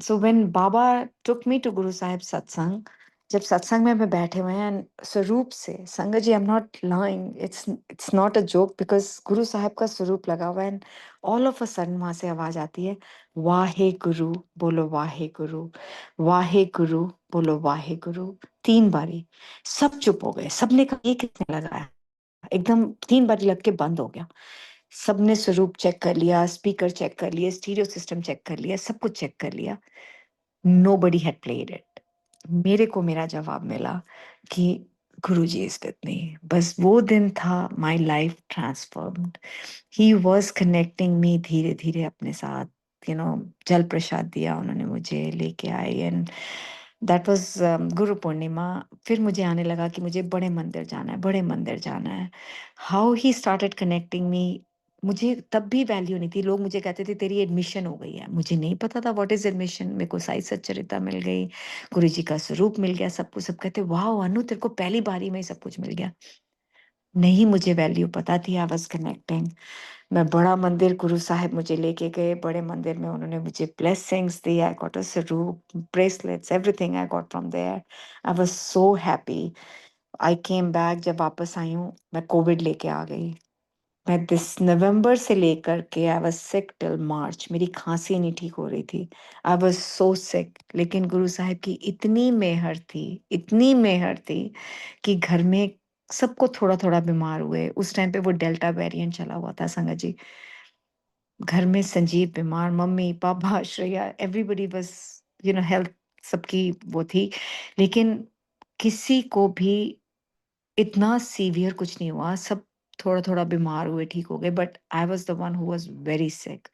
So when Baba took me to Guru Sahib सत्संग, जब सत्संग में बैठे हुए हैं, स्वरूप से, sangat ji, I am not lying, it's not a joke, because Guru Sahib का स्वरूप लगा हुआ है, ऑल ऑफ अ सडन वहां से आवाज आती है, वाहे गुरु बोलो, वाहे गुरु, वाहे गुरु बोलो, वाहे गुरु। 3 बारी सब चुप हो गए, सबने कहा ये किसने लगाया? एकदम 3 बारी लग के बंद हो गया। सबने स्वरूप चेक कर लिया, स्पीकर चेक कर लिए, स्टीरियो सिस्टम चेक कर लिया, सब कुछ चेक कर लिया, nobody had played it। मेरे को मेरा जवाब मिला कि गुरुजी इज विद मी। बस वो दिन था, my life transformed. He was connecting me धीरे धीरे अपने साथ। जल प्रसाद दिया उन्होंने मुझे, लेके आए, and that was Guru Purnima. फिर मुझे आने लगा कि मुझे बड़े मंदिर जाना है, बड़े मंदिर जाना है। How he started connecting me, मुझे तब भी वैल्यू नहीं थी। लोग मुझे कहते थे तेरी एडमिशन हो गई है, मुझे नहीं पता था व्हाट इज एडमिशन। मेरे को साई सच्चरिता मिल गई, गुरु जी का स्वरूप मिल गया, सब कुछ। सब कहते वाह अनु, तेरे को पहली बारी में ही सब कुछ मिल गया। नहीं मुझे वैल्यू पता थी, आई वाज कनेक्टिंग। मैं बड़ा मंदिर, गुरु साहिब मुझे लेके गए बड़े मंदिर में, उन्होंने मुझे blessings the, I got a स्वरूप, bracelets, everything I got from there. I was so happy. I came back, जब वापस आई हूँ मैं कोविड लेके आ गई। मैं दिस नवंबर से लेकर के I was sick till March, मेरी खांसी नहीं ठीक हो रही थी, आई वाज सो सिक। लेकिन गुरु साहिब की इतनी मेहर थी, इतनी मेहर थी कि घर में सबको थोड़ा थोड़ा बीमार हुए। उस टाइम पे वो डेल्टा वेरिएंट चला हुआ था संगत जी। घर में संजीव बीमार, मम्मी पापा श्रेया, एवरीबडी बस हेल्थ सबकी वो थी। लेकिन किसी को भी इतना सीवियर कुछ नहीं हुआ, सब थोड़ा थोड़ा बीमार हुए, ठीक हो गए, but I was the one who was very sick.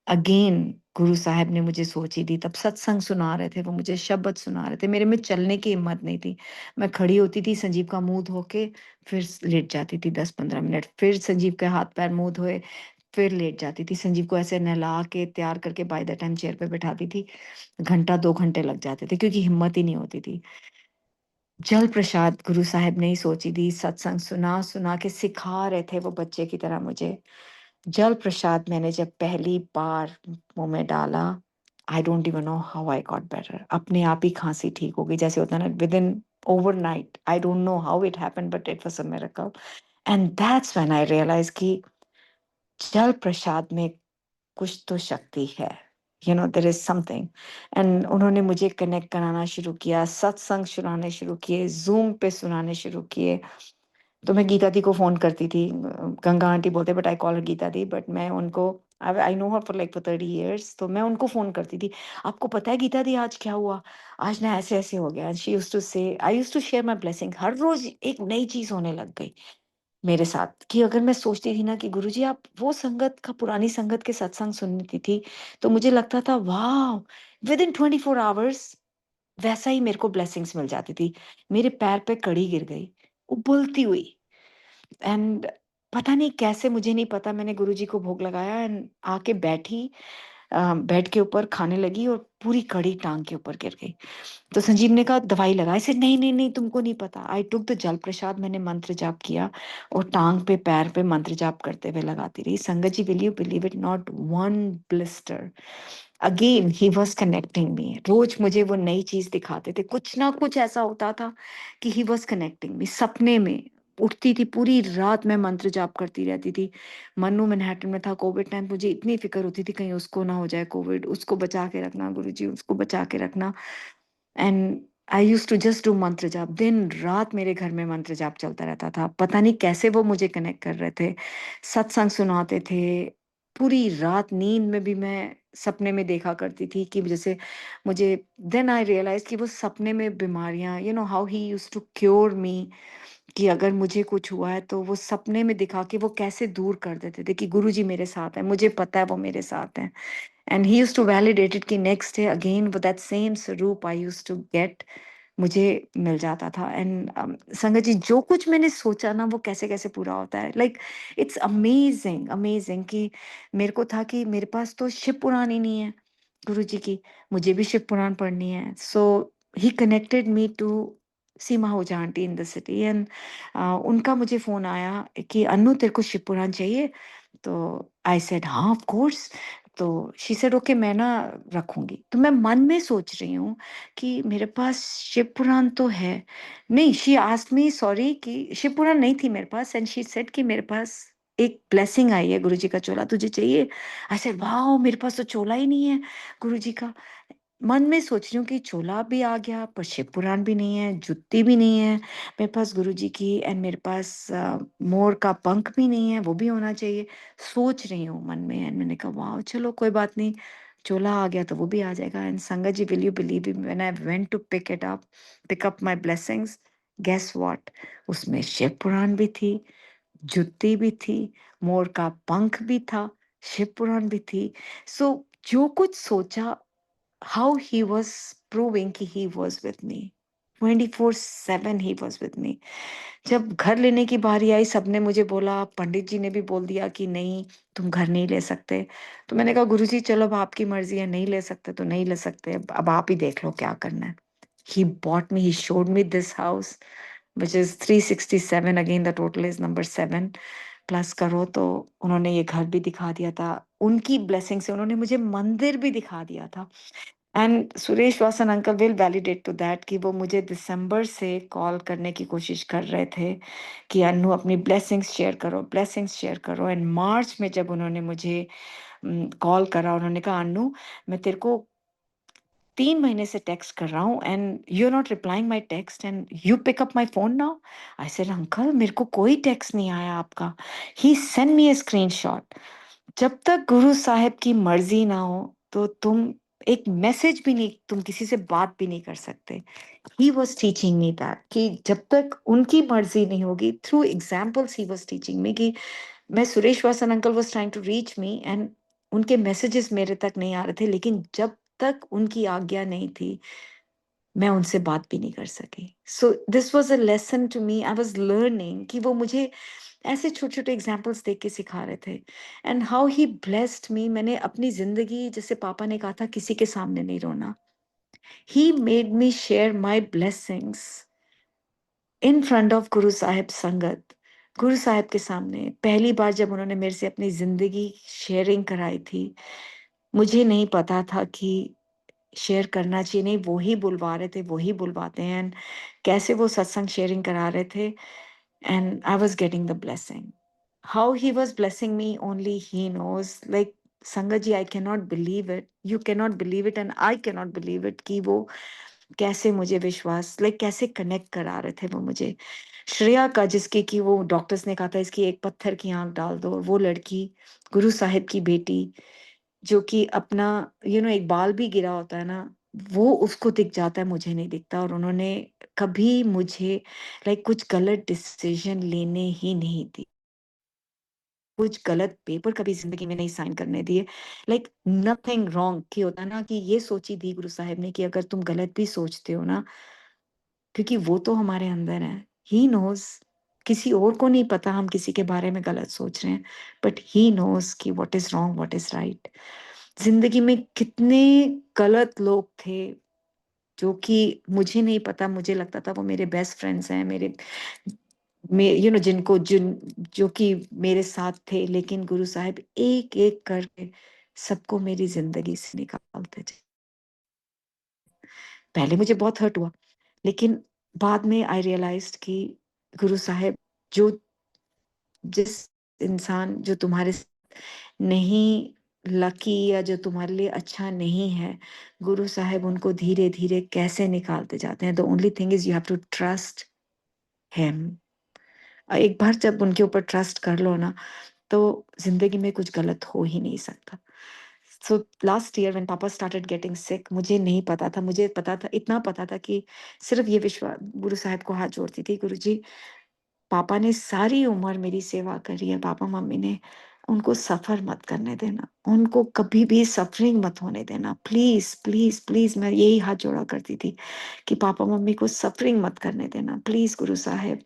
Again गुरु साहब ने मुझे सोची दी, तब सत्संग सुना रहे थे, वो मुझे शब्द सुना रहे थे, मेरे में चलने की हिम्मत नहीं थी। मैं खड़ी होती थी, संजीव का मुंह धो के फिर लेट जाती थी 10-15 मिनट, फिर संजीव के हाथ पैर मुंह धोए, फिर लेट जाती थी। संजीव को ऐसे नहला के तैयार करके बाय द टाइम चेयर पे बैठाती थी, घंटा 2 घंटे लग जाते थे, क्योंकि हिम्मत ही नहीं होती थी। जल प्रसाद गुरु साहब ने ही सोची थी, सत्संग सुना सुना के सिखा रहे थे वो बच्चे की तरह मुझे। जल प्रसाद मैंने जब पहली बार मुंह में डाला, I don't even know how I got better. अपने आप ही खांसी ठीक हो गई, जैसे होता है ना, with in overnight. I don't know how it happened, but it was a miracle. And that's when I realize कि जल प्रसाद में कुछ तो शक्ति है, देयर इज समथिंग। एंड उन्होंने मुझे कनेक्ट कराना शुरू किया, सत्संग सुनाने शुरू किए, जूम पे सुनाने शुरू किए। तो मैं गीता दी को फोन करती थी, गंगा आंटी बोलते but I call her Geeta दी, बट मैं उनको, I know her for like for 30 years, तो मैं उनको फोन करती थी, आपको पता है गीता दी आज क्या हुआ? आज ना ऐसे ऐसे हो गया। She used to say, I used to share my blessing. हर रोज एक नई चीज होने लग गई मेरे साथ, कि अगर मैं सोचती थी ना कि गुरुजी आप वो संगत का, पुरानी संगत के सत्संग सुनती थी, तो मुझे लगता था वाह, विद इन 24 आवर्स वैसा ही मेरे को ब्लेसिंग्स मिल जाती थी। मेरे पैर पे कड़ी गिर गई, उबलती हुई। एंड पता नहीं कैसे, मुझे नहीं पता, मैंने गुरुजी को भोग लगाया एंड आके बैठी, बेड के ऊपर खाने लगी, और पूरी कड़ी टांग के ऊपर गिर गई। तो संजीव ने कहा दवाई लगा, ऐसे नहीं नहीं नहीं, तुमको नहीं पता। आई टुक द जल प्रसाद, मैंने मंत्र जाप किया, और टांग पे पैर पे मंत्र जाप करते हुए लगाती रही। संगत जी, will you believe it, not one blister. Again he was connecting me, रोज मुझे वो नई चीज दिखाते थे, कुछ ना कुछ ऐसा होता था कि ही वॉज कनेक्टिंग मी। सपने में उठती थी, पूरी रात मैं मंत्र जाप करती रहती थी। मन्नू मैनहट्टन में था कोविड टाइम, मुझे इतनी फिक्र होती थी कहीं उसको ना हो जाए कोविड, उसको बचा के रखना गुरुजी, उसको बचा के रखना। And I use to just do मंत्र जाप, दिन रात मेरे घर में मंत्र जाप चलता रहता था, पता नहीं कैसे वो मुझे कनेक्ट कर रहे थे, सत्संग सुनाते थे, पूरी रात नींद में भी मैं सपने में देखा करती थी कि जैसे मुझे, देन आई रियलाइज कि वो सपने में बीमारियां, you know how he use to cure me, कि अगर मुझे कुछ हुआ है तो वो सपने में दिखा के वो कैसे दूर कर देते थे कि गुरुजी मेरे साथ है, मुझे पता है वो मेरे साथ है। And he used to validate it कि नेक्स्ट डे अगेन वो दैट सेम स्वरूप आई यूज्ड टू गेट, मुझे मिल जाता था। एंड संगत जी, जो कुछ मैंने सोचा ना वो कैसे कैसे पूरा होता है, लाइक इट्स अमेजिंग अमेजिंग कि मेरे को था कि मेरे पास तो शिव पुराण ही नहीं है गुरु जी की, मुझे भी शिव पुराण पढ़नी है। So he connected me to Seema Ojha aunty in the city, and उनका मुझे फोन आया कि अन्नू तेरे को शिव पुराण चाहिए, तो आई सेड हाँ ऑफ कोर्स। तो शी सेड ओके मैं ना रखूंगी। तो मैं मन में सोच रही हूँ कि मेरे पास शिव पुराण तो है नहीं, शी आस्क्ड मी सॉरी कि शिव पुराण नहीं थी मेरे पास, एंड शी सेड कि मेरे पास एक ब्लेसिंग आई है गुरुजी का चोला, तुझे चाहिए? आई सेड वाओ, मेरे पास तो चोला ही नहीं है गुरुजी का। मन में सोच रही हूँ कि चोला भी आ गया पर शिव पुराण भी नहीं है, जुत्ती भी नहीं है मेरे पास गुरुजी की, एंड मेरे पास मोर का पंख भी नहीं है, वो भी होना चाहिए। सोच रही हूँ मन में, एंड मैंने कहा वाह चलो कोई बात नहीं, चोला आ गया तो वो भी आ जाएगा। And sangat ji, will you believe me, when I went to pick up my blessings, guess what, उसमें शिव पुराण भी थी, जुत्ती भी थी, मोर का पंख भी था, शिव पुराण भी थी। सो जो कुछ सोचा, how he was proving कि he was with me, 24/7 he was with me। जब घर लेने की बारी आई, सबने मुझे बोला, पंडित जी ने भी बोल दिया कि नहीं तुम घर नहीं ले सकते। तो मैंने कहा गुरुजी चलो अब आपकी मर्जी है, नहीं ले सकते तो नहीं ले सकते, अब आप ही देख लो क्या करना है। he bought me, he showed me this house which is 367, again the total is number 7 plus करो, तो उन्होंने ये घर भी दिखा दिया था, उनकी ब्लेसिंग से उन्होंने मुझे मंदिर भी दिखा दिया था। And Suresh Vasan uncle will validate to that कि वो मुझे दिसंबर से कॉल करने की कोशिश कर रहे थे कि अन्नू अपनी ब्लेसिंग्स शेयर करो, ब्लेसिंग्स शेयर करो। एंड मार्च में जब उन्होंने मुझे कॉल करा, उन्होंने कहा अन्नू मैं तेरे को 3 महीने से टेक्स्ट कर रहा हूँ and you are not replying my text and you pick up my phone now. I said uncle मेरे को कोई टेक्स्ट नहीं आया आपका। He send me a screenshot. जब तक गुरु साहब की मर्जी ना हो तो तुम एक मैसेज भी नहीं, तुम किसी से बात भी नहीं कर सकते। He was teaching me that कि जब तक उनकी मर्जी नहीं होगी, through examples he was teaching me कि मैं, Suresh Vasan uncle was trying to reach me and उनके मैसेजेस मेरे तक नहीं आ रहे थे, लेकिन जब तक उनकी आज्ञा नहीं थी मैं उनसे बात भी नहीं कर सकी। So this was a lesson to me, I was learning कि वो मुझे ऐसे छोटे छोटे एग्जाम्पल्स देख के सिखा रहे थे। And how he blessed me, मैंने अपनी जिंदगी, जैसे पापा ने कहा था किसी के सामने नहीं रोना, ही made me share my blessings in front of गुरु साहिब संगत। गुरु साहिब के सामने पहली बार जब उन्होंने मेरे से अपनी जिंदगी शेयरिंग कराई थी, मुझे नहीं पता था कि शेयर करना चाहिए, नहीं वो ही बुलवा रहे थे, वो ही बुलवाते हैं। And कैसे वो सत्संग शेयरिंग करा रहे थे, and I was getting the blessing. How he was blessing me only he knows. Like sangat ji, I can not believe it, you can not believe it and I can not believe it कि वो कैसे मुझे विश्वास, like कैसे connect करा रहे थे वो मुझे। श्रेया का, जिसकी कि वो डॉक्टर्स ने कहा था इसकी एक पत्थर की आंख डाल दो, और वो लड़की गुरु साहिब की बेटी, जो कि अपना एक बाल भी गिरा होता है ना, वो उसको दिख जाता है, मुझे नहीं दिखता। और उन्होंने कभी मुझे कुछ गलत डिसीजन लेने ही नहीं दी, कुछ गलत पेपर कभी जिंदगी में नहीं साइन करने दिए। नथिंग रॉन्ग की होता है ना, कि ये सोची थी गुरु साहिब ने कि अगर तुम गलत भी सोचते हो ना, क्योंकि वो तो हमारे अंदर है, ही नोज। किसी और को नहीं पता हम किसी के बारे में गलत सोच रहे हैं, बट ही नोज कि what is wrong what is right. जिंदगी में कितने गलत लोग थे जो कि मुझे नहीं पता, मुझे लगता था वो मेरे बेस्ट फ्रेंड्स हैं, जिनको जिन जो कि मेरे साथ थे, लेकिन गुरु साहिब एक एक करके सबको मेरी जिंदगी से निकालते थे। पहले मुझे बहुत हर्ट हुआ, लेकिन बाद में आई रियलाइज्ड कि गुरु साहिब, जो जिस इंसान जो तुम्हारे नहीं लकी या जो तुम्हारे लिए अच्छा नहीं है, गुरु साहब उनको धीरे धीरे कैसे निकालते जाते हैं. The only thing is you have to trust him. एक बार जब उनके ऊपर ट्रस्ट कर लो ना, तो जिंदगी में कुछ गलत हो ही नहीं सकता. सो लास्ट ईयर व्हेन पापा स्टार्टेड गेटिंग सिक, मुझे नहीं पता था, मुझे पता था, इतना पता था कि सिर्फ ये विश्वास गुरु साहब को हाथ जोड़ती थी, गुरु जी पापा ने सारी उम्र मेरी सेवा करी है, पापा मम्मी ने, उनको सफर मत करने देना, उनको कभी भी सफरिंग मत होने देना, प्लीज प्लीज प्लीज. मैं यही हाथ जोड़ा करती थी कि पापा मम्मी को सफरिंग मत करने देना, प्लीज गुरु साहब.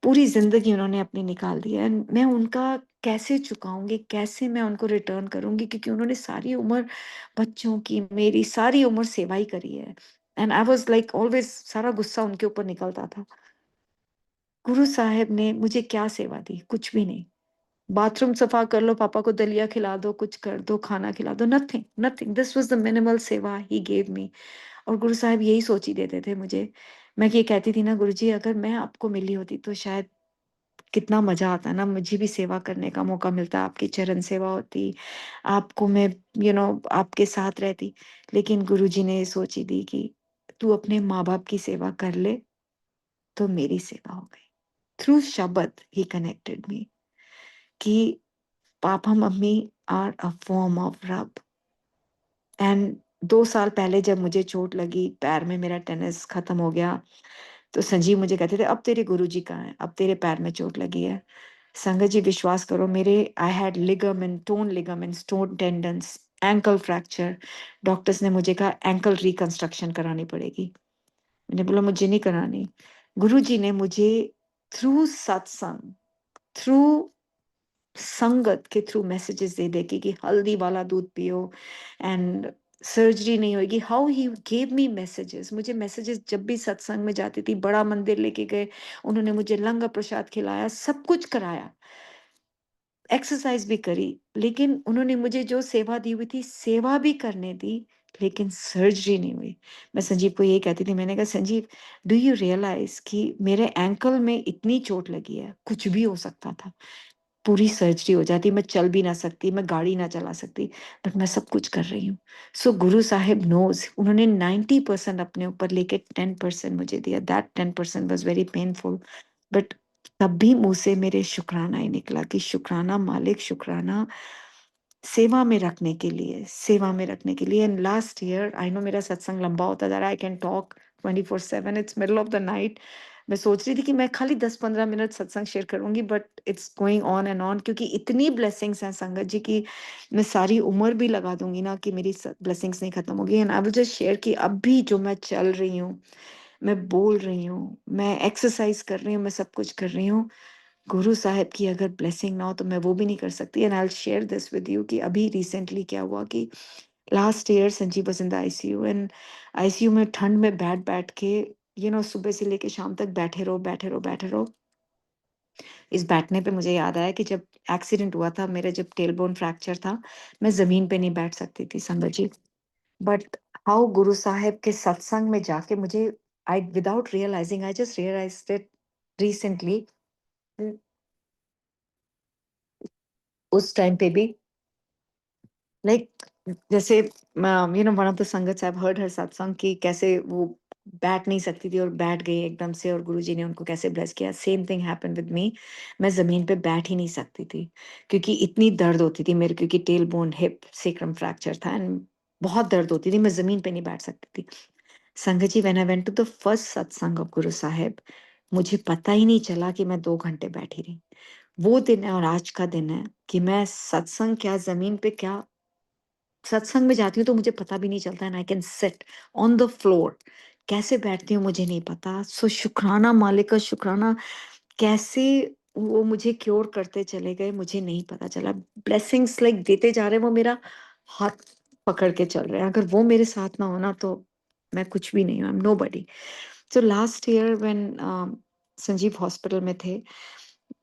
पूरी जिंदगी उन्होंने अपनी निकाल दी है, मैं उनका कैसे चुकाऊंगी, कैसे मैं उनको रिटर्न करूंगी, क्योंकि उन्होंने सारी उम्र बच्चों की, मेरी सारी उम्र सेवा ही करी है. And I was like always, सारा गुस्सा उनके ऊपर निकलता था. गुरु साहब ने मुझे क्या सेवा दी? कुछ भी नहीं. बाथरूम सफा कर लो, पापा को दलिया खिला दो, कुछ कर दो, खाना खिला दो, nothing nothing. This was the minimal सेवा ही गेव मी. और गुरु साहब यही सोच ही देते थे मुझे. मैं ये कहती थी ना, गुरु जी अगर मैं आपको मिली होती तो शायद कितना मजा आता ना, मुझे भी सेवा करने का मौका मिलता, आपकी चरण सेवा होती, आपको मैं आपके साथ रहती. लेकिन गुरुजी ने ये सोच ही दी कि तू अपने माँ बाप की सेवा कर ले, तो मेरी सेवा हो गई. थ्रू शब्द ही कनेक्टेड मी कि पापा मम्मी आर अ फॉर्म ऑफ रब. एंड 2 साल पहले जब मुझे चोट लगी, पैर में मेरा टेनिस खत्म हो गया, तो संजीव मुझे कहते थे अब तेरे गुरुजी कहाँ हैं, अब तेरे पैर में चोट लगी है. संगत जी विश्वास करो, मेरे I had ligament, tone tendons, ankle fracture. Doctors ने मुझे कहा एंकल रिकंस्ट्रक्शन करानी पड़ेगी. मैंने बोला मुझे नहीं करानी. गुरुजी ने मुझे थ्रू सत्संग, थ्रू संगत के थ्रू मैसेजेस दे दे कि हल्दी वाला दूध पियो एंड सर्जरी नहीं होगी. How he gave me messages. मुझे मैसेजेस जब भी सत्संग में जाती थी, बड़ा मंदिर लेके गए, उन्होंने मुझे लंगर प्रसाद खिलाया, सब कुछ कराया, एक्सरसाइज भी करी. लेकिन उन्होंने मुझे जो सेवा दी हुई थी, सेवा भी करने दी, लेकिन सर्जरी नहीं हुई. मैं संजीव को यही कहती थी, मैंने कहा संजीव डू यू रियलाइज कि मेरे एंकल में इतनी चोट लगी है, कुछ भी हो सकता था, पूरी सर्जरी हो जाती, मैं चल भी ना सकती, मैं गाड़ी ना चला सकती, बट मैं सब कुछ कर रही हूँ. सो गुरु साहिब नोज, उन्होंने 90% अपने ऊपर लेके 10% मुझे दिया. That 10% was very painful, but तब भी मुंह से मेरे शुक्राना ही निकला कि शुक्राना मालिक, शुक्राना सेवा में रखने के लिए, सेवा में रखने के लिए. And last year, I know मेरा सत्संग लंबा होता जा रहा है, I can talk 24/7, it's middle of the night. मैं सोच रही थी कि मैं खाली 10-15 मिनट सत्संग शेयर करूंगी, but it's going on and on, क्योंकि इतनी ब्लेसिंग्स हैं संगत जी की, मैं सारी उम्र भी लगा दूंगी ना कि मेरी ब्लेसिंग्स नहीं खत्म होगी. And I will just share कि अब भी जो मैं चल रही हूँ, मैं बोल रही हूँ, मैं एक्सरसाइज कर रही हूँ, मैं सब कुछ कर रही हूँ, गुरु साहब की अगर ब्लेसिंग ना हो तो मैं वो भी नहीं कर सकती. And I will share this with you कि अभी रिसेंटली क्या हुआ कि last year Sanjeev was in the ICU. And ICU में ठंड में बैठ बैठ के सुबह से लेके शाम तक बैठे रहो, बैठे रहो, बैठे रहो. इस बैठने पे मुझे याद आया कि जब एक्सीडेंट हुआ था मेरा, जब टेलबोन फ्रैक्चर था, मैं जमीन पे नहीं बैठ सकती थी संगत जी. बट हाउ गुरु साहब के सत्संग में जाके मुझे, I without realizing, I just realized it recently, उस टाइम पे भी लाइक जैसे वन ऑफ द संगत साहब हर्ड हर सत्संग की कैसे वो बैठ नहीं सकती थी और बैठ गई एकदम से, और गुरुजी ने उनको कैसे ब्लेस किया. Same thing happened with me. मैं जमीन पे बैठ ही नहीं सकती थी क्योंकि इतनी दर्द होती थी मेरे, क्योंकि tail bone hip sacrum fracture था एंड बहुत दर्द होती थी, मैं जमीन पे नहीं बैठ सकती थी. संगत ji when I went to the first satsang of Guru Saheb, मुझे पता ही नहीं चला कि मैं 2 घंटे बैठी रही. वो दिन है और आज का दिन है कि मैं सत्संग क्या, जमीन पे क्या, सत्संग में जाती हूँ तो मुझे पता भी नहीं चलता. And I can sit on the floor. कैसे बैठती हूँ मुझे नहीं पता. सो शुक्राना मालिक का, शुक्राना कैसे वो मुझे क्योर करते चले गए मुझे नहीं पता चला. ब्लेसिंग्स लाइक देते जा रहे हैं, वो मेरा हाथ पकड़ के चल रहे हैं. अगर वो मेरे साथ ना होना तो मैं कुछ भी नहीं हूँ, I am nobody. So last year when Sanjeev hospital में थे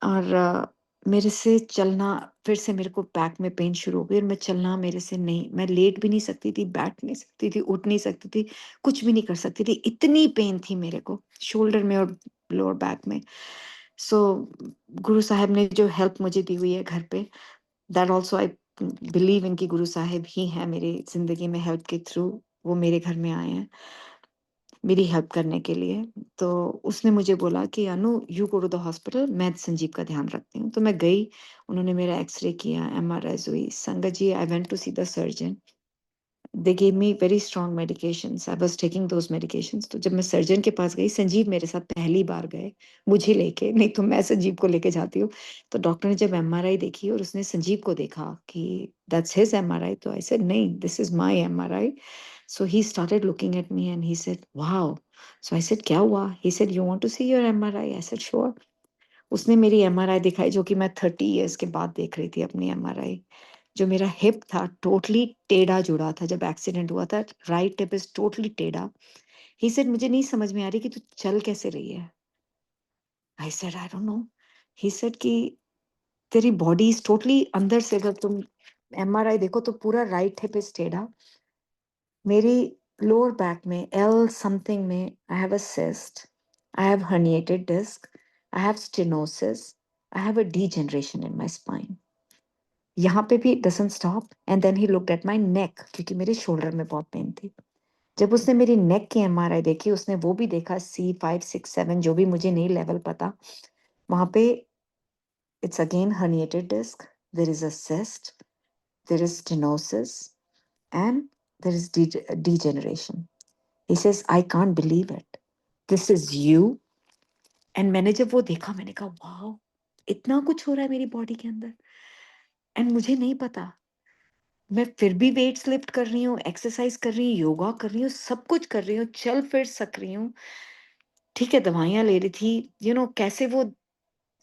और मेरे से चलना, फिर से मेरे को बैक में पेन शुरू हो गई और मैं चलना मेरे से नहीं, मैं लेट भी नहीं सकती थी, बैठ नहीं सकती थी, उठ नहीं सकती थी, कुछ भी नहीं कर सकती थी. इतनी पेन थी मेरे को शोल्डर में और लोअर बैक में. सो गुरु साहब ने जो हेल्प मुझे दी हुई है घर पे, that also I believe in कि गुरु साहिब ही हैं मेरी ज़िंदगी में हेल्प के थ्रू, वो मेरे घर में आए हैं मेरी हेल्प करने के लिए। तो उसने मुझे बोला कि Anu you go to the hospital, मैं संजीव का ध्यान रखती हूँ। तो मैं गई, उन्होंने मेरा एक्स-रे किया, एमआरआईज़ हुई। Sangat ji, I went to see the surgeon. They gave me very strong medications, I was taking those medications. तो जब मैं सर्जन के पास गई, संजीव मेरे साथ पहली बार गए, मुझे लेके, नहीं तो मैं संजीव को लेके जाती हूँ। तो डॉक्टर ने जब एमआरआई देखी और उसने संजीव को देखा कि दैट्स हिज एमआरआई, तो आई सेड नहीं, this is my MRI. So he started looking at me and he said, "Wow." So I said, "क्या हुआ?" He said, "You want to see your MRI?" I said, "Sure." उसने मेरी MRI दिखाई, जो कि मैं 30 years के बाद देख रही थी अपनी एमआरआई। जो मेरा हिप था टोटली टेढ़ा जुड़ा था जब एक्सीडेंट हुआ था, राइट हिप इज़ टोटली टेढ़ा। ही सेड, "मुझे नहीं समझ में आ रही कि तू चल कैसे रही है?" I said, "I don't no." He said कि तेरी बॉडी इज़ टोटली अंदर से, अगर तुम एमआरआई देखो तो पूरा राइट हिप इज़ टेढ़ा। मेरी लोअर बैक में एल समथिंग में I have a cyst, I have herniated disc, I have stenosis, I have a degeneration in my spine. यहाँ पे भी doesn't stop and then he looked at my neck, क्योंकि मेरे shoulder में बहुत pen थी। जब उसने मेरी नेक की एमआरआई देखी, उसने वो भी देखा C5, 6, 7, जो भी मुझे नहीं लेवल पता। वहाँ पे it's again herniated disc, there is a cyst, there is stenosis, and there is degeneration. He says, I can't believe it. This is you. And मैंने जब वो देखा, मैंने कहा वाओ, इतना कुछ हो रहा है मेरी बॉडी के अंदर एंड मुझे नहीं पता। मैं फिर भी वेट्स लिफ्ट कर रही हूँ, एक्सरसाइज कर रही हूँ, योगा कर रही हूँ, सब कुछ कर रही हूँ, चल फिर सक रही हूँ। ठीक है, दवाइयाँ ले रही थी, कैसे वो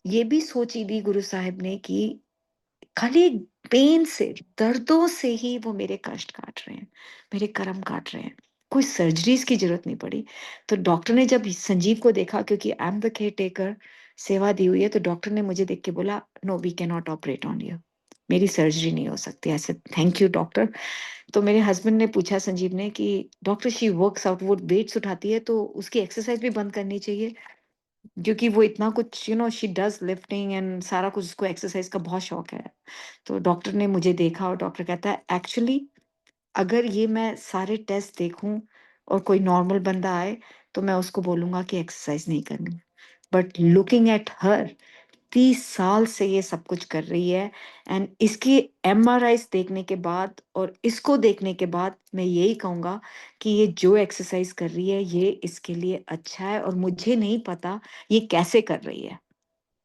ये भी सोची दी गुरु साहिब ने कि खाली पेन से, दर्दों से ही वो मेरे कष्ट काट रहे हैं, मेरे कर्म काट रहे हैं। कोई सर्जरीज़ की ज़रूरत नहीं पड़ी। तो डॉक्टर ने जब संजीव को देखा, क्योंकि आई एम द केयरटेकर, सेवा दी हुई है, तो डॉक्टर ने मुझे देख के बोला, "no, we can not operate on you. मेरी सर्जरी नहीं हो सकती।" I said, "thank you doctor." तो मेरे हस्बैंड ने पूछा संजीव ने कि, "डॉक्टर, शी वर्क्स आउट, वो वेट्स उठाती है, तो उसकी एक्सरसाइज भी बंद करनी चाहिए?" क्योंकि वो इतना कुछ शी डज़ लिफ्टिंग एंड सारा कुछ, उसको एक्सरसाइज का बहुत शौक है। तो डॉक्टर ने मुझे देखा और डॉक्टर कहता है, एक्चुअली अगर ये मैं सारे टेस्ट देखूं और कोई नॉर्मल बंदा आए, तो मैं उसको बोलूंगा कि एक्सरसाइज नहीं करनी। बट लुकिंग एट हर, 30 साल से ये सब कुछ कर रही है एंड इसकी एमआरआईज देखने के बाद और इसको देखने के बाद मैं यही कहूंगा कि ये जो एक्सरसाइज कर रही है, ये इसके लिए अच्छा है और मुझे नहीं पता ये कैसे कर रही है।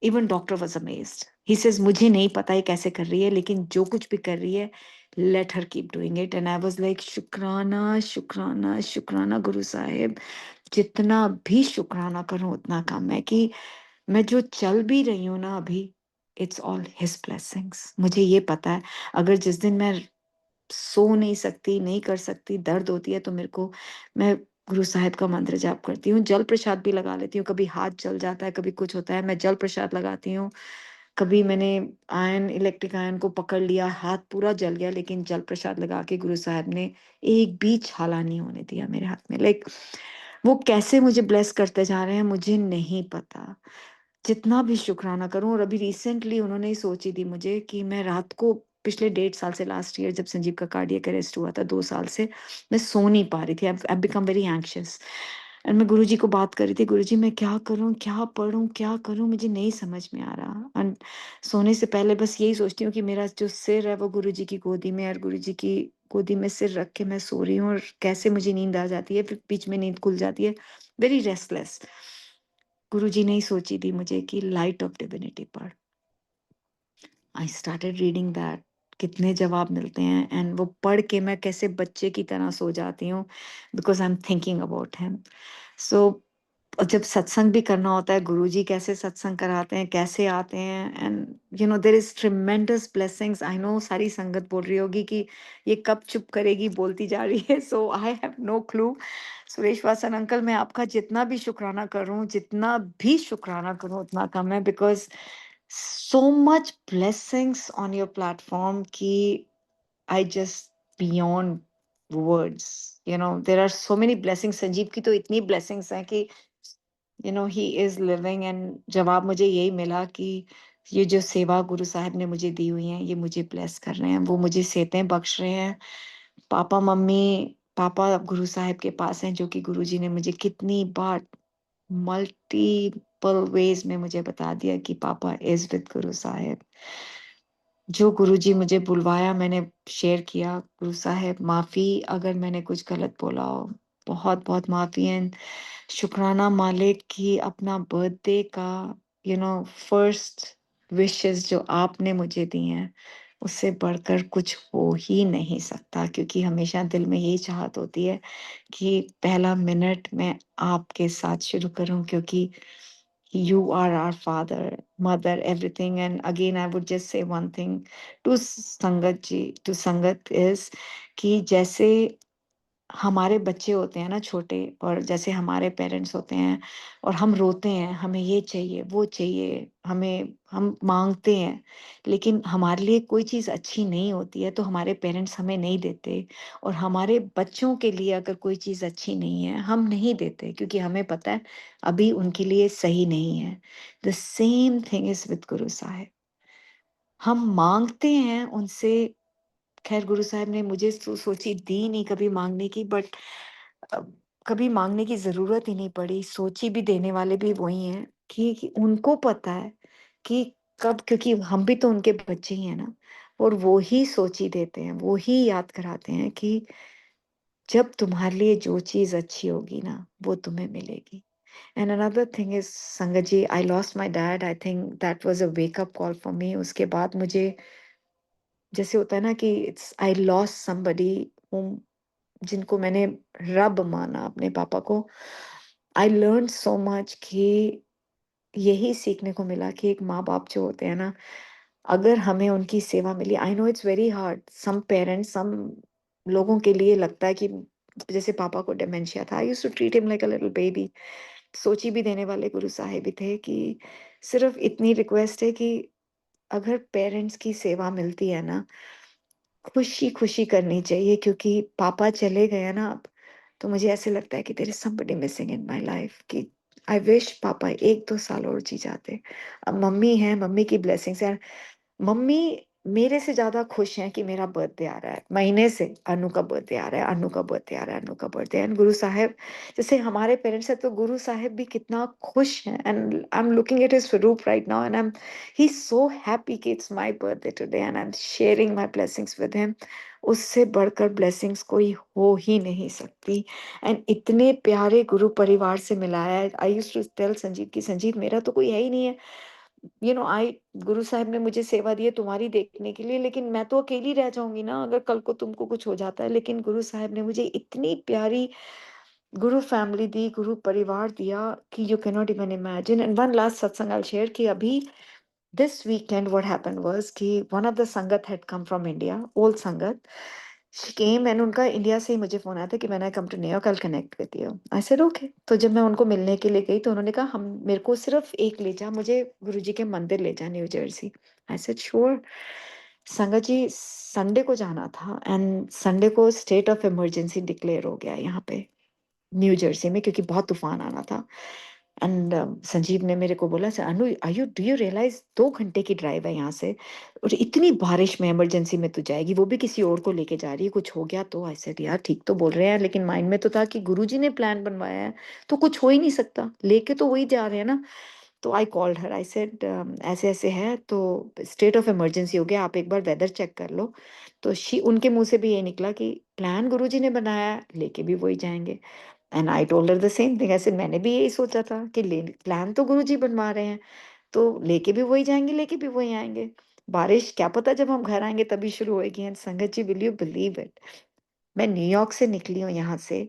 Even doctor was amazed. He says, मुझे नहीं पता ये कैसे कर रही है, लेकिन जो कुछ भी कर रही है, let her keep doing it. And I was like, शुक्राना शुक्राना शुक्राना गुरु साहिब, जितना भी शुक्राना करूं उतना कम है कि मैं जो चल भी रही हूँ ना अभी, इट्स ऑल हिज ब्लेसिंग्स। मुझे ये पता है, अगर जिस दिन मैं सो नहीं सकती, नहीं कर सकती, दर्द होती है, तो मैं गुरु साहिब का मंत्र जाप करती हूँ, जल प्रसाद भी लगा लेती हूँ। कभी हाथ जल जाता है, कभी कुछ होता है, मैं जल प्रसाद लगाती हूँ। कभी मैंने इलेक्ट्रिक आयन को पकड़ लिया, हाथ पूरा जल गया, लेकिन जल प्रसाद लगा के गुरु साहिब ने एक भी छाला नहीं होने दिया मेरे हाथ में। लाइक वो कैसे मुझे ब्लेस करते जा रहे हैं, मुझे नहीं पता। जितना भी शुक्राना करूं, और अभी रिसेंटली उन्होंने ही सोची दी मुझे कि मैं रात को, पिछले 1.5 साल से, लास्ट ईयर जब संजीव का कार्डियक अरेस्ट हुआ था, 2 साल से मैं सो नहीं पा रही थी। I become very anxious and मैं गुरुजी को बात कर रही थी, गुरुजी मैं क्या करूं, क्या पढूं, क्या करूं, मुझे नहीं समझ में आ रहा। एंड सोने से पहले बस यही सोचती हूँ कि मेरा जो सिर है वो गुरुजी की गोदी में, और गुरुजी की गोदी में सिर रख के मैं सो रही हूँ, और कैसे मुझे नींद आ जाती है, फिर बीच में नींद खुल जाती है, वेरी रेस्टलेस। गुरुजी ने ही सोची थी मुझे कि लाइट ऑफ डिविनिटी पढ़। I started reading that. कितने जवाब मिलते हैं, एंड वो पढ़ के मैं कैसे बच्चे की तरह सो जाती हूँ, because I am thinking about him. So और जब सत्संग भी करना होता है, गुरुजी कैसे सत्संग कराते हैं, कैसे आते हैं, and there is tremendous blessings. I know सारी संगत बोल रही होगी कि ये कब चुप करेगी, बोलती जा रही है। So I have no clue. Suresh Vasan uncle, मैं आपका जितना भी शुक्राना करूं, जितना भी शुक्राना करूं, उतना कम है, because so much blessings on your platform ki I just beyond words. There are so many blessings. Sanjeev की तो इतनी blessings हैं कि he is living, and जवाब मुझे यही मिला कि ये जो सेवा गुरु साहब ने मुझे दी हुई है, ये मुझे ब्लेस कर रहे हैं, वो मुझे सेहतें बख्श रहे हैं। पापा गुरु साहब के पास हैं, जो कि गुरुजी ने मुझे कितनी बार मल्टीपल वेज में मुझे बता दिया कि पापा इज विद गुरु साहब। जो गुरुजी मुझे बुलवाया, मैंने शेयर किया, गुरु साहब माफी अगर मैंने कुछ गलत बोला हो, बहुत बहुत माफी है। शुक्राना मालिक कि अपना बर्थडे का फर्स्ट विशेस जो आपने मुझे दी हैं, उससे बढ़कर कुछ हो ही नहीं सकता, क्योंकि हमेशा दिल में यही चाहत होती है कि पहला मिनट मैं आपके साथ शुरू करूं, क्योंकि you are our father, mother, everything. And again, I would just say one thing to Sangat ji, to Sangat is कि जैसे हमारे बच्चे होते हैं ना छोटे, और जैसे हमारे पेरेंट्स होते हैं और हम रोते हैं, हमें ये चाहिए वो चाहिए, हमें हम मांगते हैं, लेकिन हमारे लिए कोई चीज़ अच्छी नहीं होती है तो हमारे पेरेंट्स हमें नहीं देते, और हमारे बच्चों के लिए अगर कोई चीज़ अच्छी नहीं है हम नहीं देते, क्योंकि हमें पता है अभी उनके लिए सही नहीं है। The same thing is with Guru Sahib. हम मांगते हैं उनसे। खैर गुरु साहब ने मुझे सोची दी नहीं कभी मांगने की, बट कभी मांगने की जरूरत ही नहीं पड़ी। सोची भी देने वाले भी वही हैं कि उनको पता है कि कब, क्योंकि हम भी तो उनके बच्चे ही हैं ना, और वो ही सोची देते हैं, वो ही याद कराते हैं कि जब तुम्हारे लिए जो चीज अच्छी होगी ना वो तुम्हें मिलेगी। And another thing is sangat ji, I lost my dad, I think that was a wake up call for me. उसके बाद मुझे जैसे होता है ना कि इट्स आई लॉस्ट समबडी जिनको मैंने रब माना, अपने पापा को। आई लर्न सो मच कि यही सीखने को मिला कि एक माँ बाप जो होते हैं ना, अगर हमें उनकी सेवा मिली, I know it's very hard, some parents, some लोगों के लिए लगता है कि जैसे पापा को डिमेंशिया था, I used to treat him like a little baby. सोची भी देने वाले गुरु साहिब भी थे कि सिर्फ इतनी रिक्वेस्ट है कि अगर पेरेंट्स की सेवा मिलती है ना, खुशी खुशी करनी चाहिए, क्योंकि पापा चले गए हैं ना अब, तो मुझे ऐसे लगता है कि there is somebody missing in my life, कि आई विश पापा 1-2 साल और जी जाते। अब मम्मी है, मम्मी की ब्लेसिंग्स है। मम्मी मेरे से ज्यादा खुश हैं कि मेरा बर्थडे आ रहा है, महीने से अनु का बर्थडे आ रहा है, अनु का बर्थडे आ रहा है, अनु का बर्थडे। एंड गुरु साहब जैसे हमारे पेरेंट्स है, तो गुरु साहब भी कितना खुश हैं। And I am looking at his swaroop right now, and he so happy कि it's my birthday today, and I am sharing my blessings with him. उससे बढ़कर ब्लेसिंग्स कोई हो ही नहीं सकती। एंड इतने प्यारे गुरु परिवार से मिलाया है। I used to tell Sanjeev की, संजीव मेरा तो कोई है ही नहीं है, आई गुरु साहब ने मुझे सेवा दी है तुम्हारी देखने के लिए, लेकिन मैं तो अकेली रह जाऊंगी ना अगर कल को तुमको कुछ हो जाता है। लेकिन गुरु साहब ने मुझे इतनी प्यारी गुरु फैमिली दी, गुरु परिवार दिया कि you can not even imagine. And one last सत्संग आई शेयर कि अभी this weekend what happened was कि one of the संगत had come from India, old संगत, she came, and उनका इंडिया से ही मुझे फोन आया था कि मैंने come to New York, I'll connect with you. I said okay। तो जब मैं उनको मिलने के लिए गई तो उन्होंने कहा हम मेरे को सिर्फ एक ले जा, मुझे गुरुजी के मंदिर ले जा new Jersey. I said sure। संगत जी संडे को जाना था, एंड संडे को स्टेट ऑफ इमरजेंसी डिक्लेयर हो गया यहाँ पे न्यू जर्सी में, क्योंकि बहुत तूफान आना था। एंड संजीव ने मेरे को बोला sir Anu, are you do you realize 2 घंटे की ड्राइव है यहाँ से, और इतनी बारिश में इमरजेंसी में तू जाएगी, वो भी किसी और को लेके जा रही है, कुछ हो गया तो। आई सेड यार ठीक तो बोल रहे हैं, लेकिन माइंड में तो था कि गुरुजी ने प्लान बनवाया है तो कुछ हो ही नहीं सकता, लेके तो वही जा रहे हैं ना। तो I called her, I said ऐसे ऐसे है, तो स्टेट ऑफ इमरजेंसी हो गया, आप एक बार वेदर चेक कर लो। तो शी उनके मुंह से भी ये निकला कि प्लान गुरुजी ने बनाया है, लेके भी वही जाएंगे। And I told her the same thing, ऐसे मैंने भी यही सोचा था कि प्लान तो गुरुजी बनवा रहे हैं, तो लेके भी वही जाएंगे, लेके भी वही आएंगे। बारिश क्या पता जब हम घर आएंगे तभी शुरू होएगी। And sangat ji will you believe it, मैं न्यूयॉर्क से निकली हूँ यहाँ से,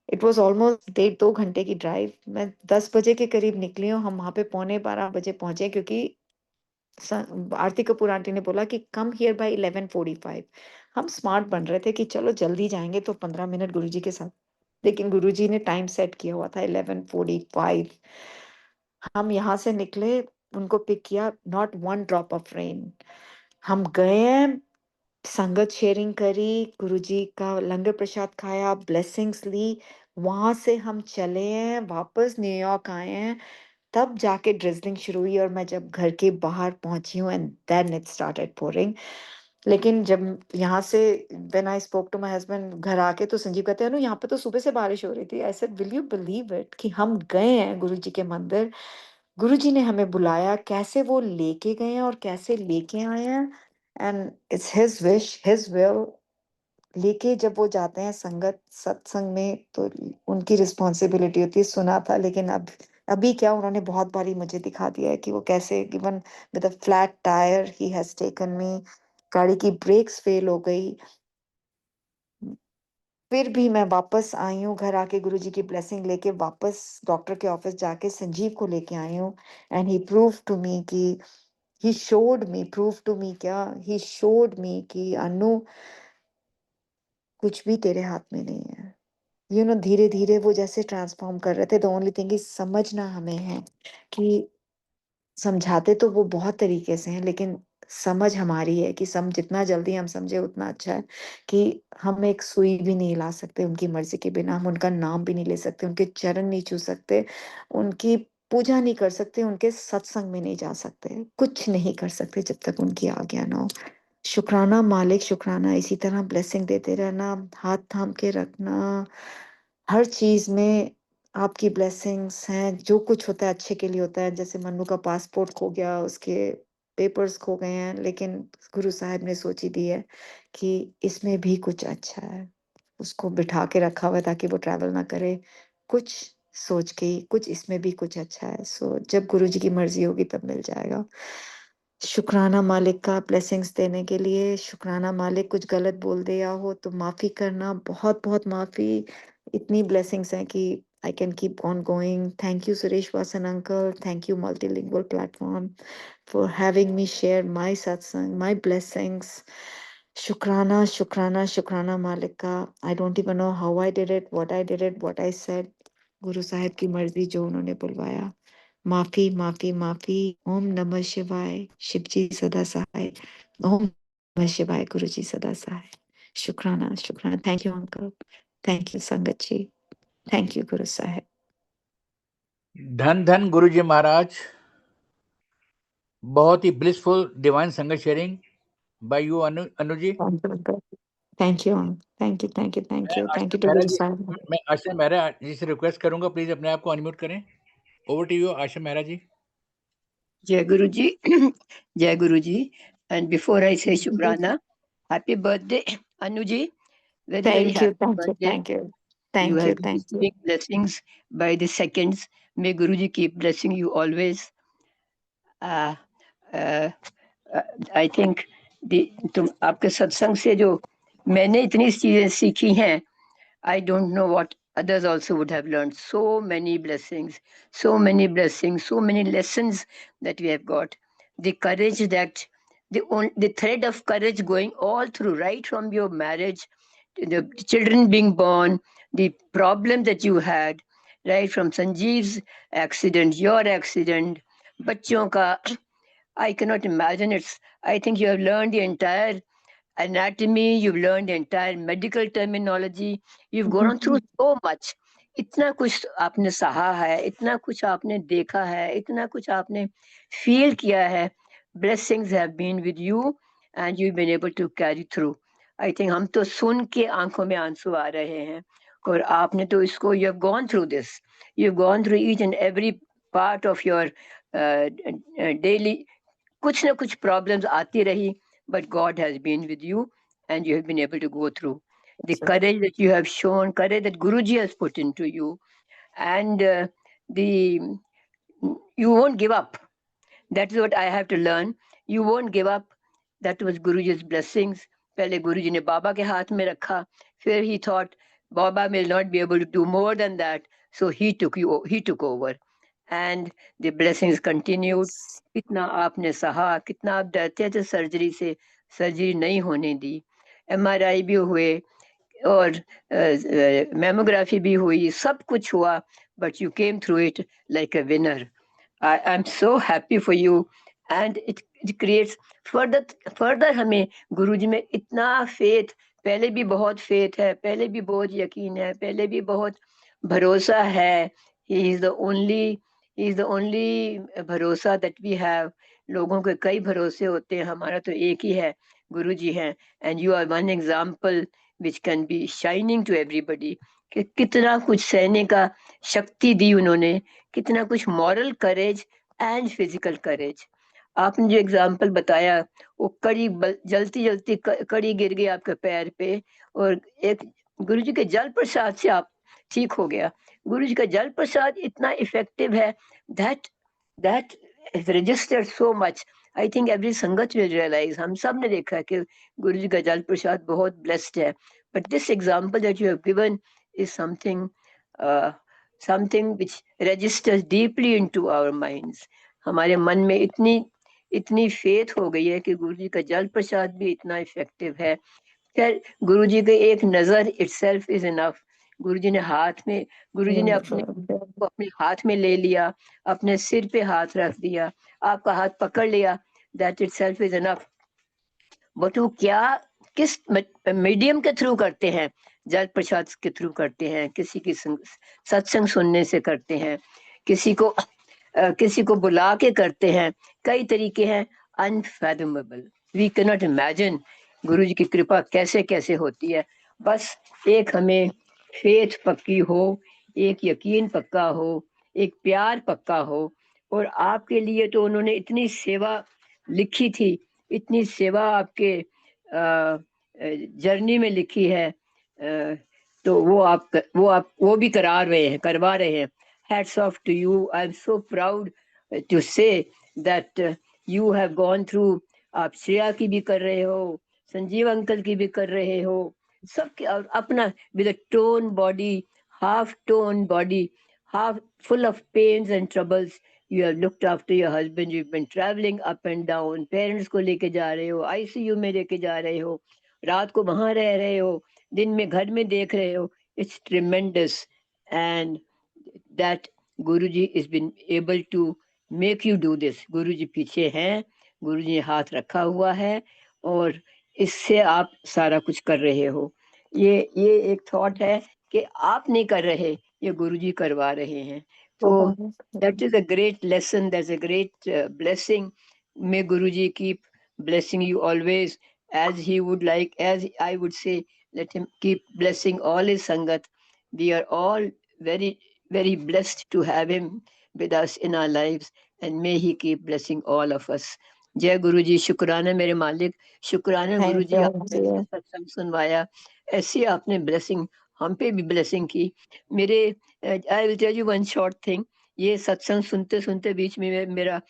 इट वॉज ऑलमोस्ट 1.5-2 घंटे की ड्राइव। मैं 10 बजे के करीब निकली हूँ, हम वहां पे 11:45 पहुंचे, क्योंकि आरती कपूर आंटी ने बोला कि कम हियर बाय 11:45। हम स्मार्ट बन रहे थे कि चलो जल्दी जाएंगे तो 15 मिनट गुरुजी के साथ, लेकिन गुरुजी ने टाइम सेट किया हुआ था 11:45। हम यहाँ से निकले, उनको पिक किया, not one drop of rain. हम गए हैं, संगत शेयरिंग करी, गुरुजी का लंगर प्रसाद खाया, ब्लेसिंग्स ली, वहां से हम चले हैं वापस न्यूयॉर्क आए हैं। तब जाके ड्रिजलिंग शुरू हुई और मैं जब घर के बाहर पहुंची हूँ and then it started pouring. लेकिन जब यहाँ से when I spoke to my husband घर आके, तो संजीव कहते हैं, यहाँ पे तो सुबह से बारिश हो रही थी। I said will you believe it कि हम गए हैं गुरुजी के मंदिर, गुरुजी ने हमें बुलाया, कैसे वो लेके गए हैं और कैसे लेके आए हैं, and it's his wish, his will. लेके जब वो जाते हैं संगत सत्संग में, तो उनकी रिस्पॉन्सिबिलिटी होती है। सुना था, लेकिन अब अभी क्या, उन्होंने बहुत बारी मुझे दिखा दिया है कि वो कैसे even with a flat tyre he has taken me, गाड़ी की ब्रेक्स फेल हो गई, फिर भी मैं वापस आई हूँ घर आके, गुरुजी की ब्लेसिंग लेके वापस डॉक्टर के ऑफिस जाके संजीव को लेके आई हूँ। And he prove to me कि he showed me, prove to me क्या, ही शोड मी कि अनु कुछ भी तेरे हाथ में नहीं है। धीरे धीरे वो जैसे ट्रांसफॉर्म कर रहे थे। द ओनली थिंग इज समझना हमें है कि समझाते तो वो बहुत तरीके से हैं, लेकिन समझ हमारी है कि जितना जल्दी हम समझे उतना अच्छा है। कि हम एक सुई भी नहीं ला सकते उनकी मर्जी के बिना, हम उनका नाम भी नहीं ले सकते, उनके चरण नहीं छू सकते, उनकी पूजा नहीं कर सकते, उनके सत्संग में नहीं जा सकते, कुछ नहीं कर सकते जब तक उनकी आज्ञा ना हो। शुक्राना मालिक, शुक्राना। इसी तरह ब्लेसिंग देते रहना, हाथ थाम के रखना, हर चीज में आपकी ब्लेसिंग्स हैं। जो कुछ होता है अच्छे के लिए होता है। जैसे मन्नू का पासपोर्ट खो गया, उसके पेपर्स खो गए हैं, लेकिन गुरु साहब ने सोची दी है कि इसमें भी कुछ अच्छा है। उसको बिठा के रखा हुआ है ताकि वो ट्रैवल ना करे, कुछ सोच के ही, कुछ इसमें भी कुछ अच्छा है। सो जब गुरु जी की मर्जी होगी तब मिल जाएगा। शुक्राना मालिक का ब्लेसिंग्स देने के लिए। शुक्राना मालिक, कुछ गलत बोल दिया हो तो माफी करना, बहुत बहुत माफी। इतनी ब्लेसिंग्स हैं कि I can keep on going. Thank you, Suresh Vasan uncle. Thank you, Multilingual Platform, for having me share my satsang, my blessings. Shukrana, Shukrana, Shukrana Malika. I don't even know how I did it, what I said. Guru Sahib की मर्जी, जो उन्होंने बुलवाया। माफी, माफी, माफी। ओम नमः शिवाय। शिव जी सदा सहाय। ओम नमः शिवाय। गुरु जी सदा सहाय। शुक्राना, शुक्राना। Thank you uncle, thank you संगत जी, थैंक यू गुरु साहब। धन धन गुरुजी महाराज। बहुत ही ब्लिसफुल डिवाइन संगत sharing by you Anu ji. Thank you, thank you, thank you, thank you, thank you to गुरु साहब। मैं आशा मेहरा जी से रिक्वेस्ट करूंगा, प्लीज अपने आप को अनम्यूट करें। ओवर टू यू आशा मेहरा जी। जय गुरु जी। जय गुरु जी। एंड बिफोर आई से शुक्राना, happy birthday Anu ji. Very very thank you, happy thank you, birthday. Thank you, You thank you, have been thank you. receiving blessings by the seconds. May Guruji keep blessing you always. Uh, uh, I think तुम आपके सत्संग से जो मैंने इतनी चीजें सीखी हैं, I don't know what others also would have learned. So many blessings, so many blessings, so many lessons that we have got. The courage that the thread of courage going all through, right from your marriage, to the children being born, the problem that you had, right from Sanjeev's accident, your accident, बच्चों का, I cannot imagine. I think you have learned the entire anatomy, you've learned the entire medical terminology, you've gone through so much. इतना कुछ आपने सहा है, इतना कुछ आपने देखा है, इतना कुछ आपने फील किया है. Blessings have been with you and you've been able to carry through. I think हम तो सुन के आंखों में आंसू आ रहे हैं, और आपने तो इसको, you have gone through this. You've gone through each and every part of your daily, कुछ ना कुछ problems आती रही, but God has been with you and you have been able to go through. The courage that you have shown, courage that Guruji has put into you, and you won't give up. That's what I have to learn. You won't give up. That was Guruji's blessings. पहले गुरुजी ने बाबा के हाथ में रखा, फिर he thought Baba will not be able to do more than that, so he took over, and the blessings continued. कितना आपने सहा, कितना आप डरते थे सर्जरी से, सर्जरी नहीं होने दी, MRI भी हुए और मैमोग्राफी भी हुई, सब कुछ हुआ, but you came through it like a winner. I'm so happy for you, and it creates further हमें गुरुजी में इतना faith, पहले भी बहुत faith है, पहले भी बहुत यकीन है, पहले भी बहुत भरोसा है. He is the only he is the only भरोसा दैट वी हैव। लोगों के कई भरोसे होते हैं, हमारा तो एक ही है, गुरु जी हैं। And you are one example which can be shining to everybody, कि कितना कुछ सहने का शक्ति दी उन्होंने, कितना कुछ मॉरल करेज एंड फिजिकल करेज। आपने जो एग्जाम्पल बताया, वो कड़ी जलती जलती कड़ी गिर गई आपके पैर पे, और एक गुरु जी के जल प्रसाद से आप ठीक हो गया। गुरु जी का जल प्रसाद इतना इफेक्टिव है, that that registered so much. I think every संगत विल रियलाइज, हम सब ने देखा है कि गुरु जी का जल प्रसाद बहुत ब्लेस्ड है। But this example that you have given is something something which registers deeply into our minds. हमारे मन में इतनी फेथ हो गई है कि गुरु जी का जल प्रसाद भी इतना इफेक्टिव है। खैर, गुरु जी के एक नजर इटसेल्फ इज इनफ। गुरु जी ने अपने हाथ में ले लिया, अपने सिर पे हाथ रख दिया, आपका हाथ पकड़ लिया, that itself is enough. But वो क्या, किस मीडियम के थ्रू करते हैं? जल प्रसाद के थ्रू करते हैं, किसी की सत्संग सुनने से करते हैं, किसी को बुला के करते हैं, कई तरीके हैं। Unfathomable, we can not imagine गुरु जी की कृपा कैसे कैसे होती है। बस एक हमें फेथ पक्की हो, एक यकीन पक्का हो, एक प्यार पक्का हो। और आपके लिए तो उन्होंने इतनी सेवा लिखी थी, इतनी सेवा आपके जर्नी में लिखी है, तो वो भी करवा रहे हैं। Hats off to you. I'm so proud to say that you have gone through. आप श्रेया की भी कर रहे हो, संजीव अंकल की भी कर रहे हो, सबके, और अपना with a tone body, half tone body, half full of pains and troubles. You have looked after your husband. You've been traveling up and down. Parents को लेके जा रहे हो, ICU में लेके जा रहे हो, रात को वहां रह रहे हो, दिन में घर में देख रहे हो. It's tremendous. And that Guruji has been able to make you do this. Guruji पीछे हैं, गुरुजी ने हाथ रखा हुआ है, और इससे आप सारा कुछ कर रहे हो. ये एक थॉट है कि आप नहीं कर रहे, ये गुरुजी करवा रहे हैं. So that is a great lesson. That's a great blessing. May Guruji keep blessing you always, as he would like, as I would say, let him keep blessing all his sangat. We are all very, very blessed to have him with us in our lives, and may he keep blessing all of us. जय गुरु जी. शुक्राना मेरे मालिक, शुक्राना गुरु जी, आपने ऐसे सत्संग सुनवाया, ऐसी आपने ब्लेसिंग हम पे भी ब्लेसिंग की. मेरे I will tell you one short thing. ये सत्संग सुनते सुनते बीच में मेरा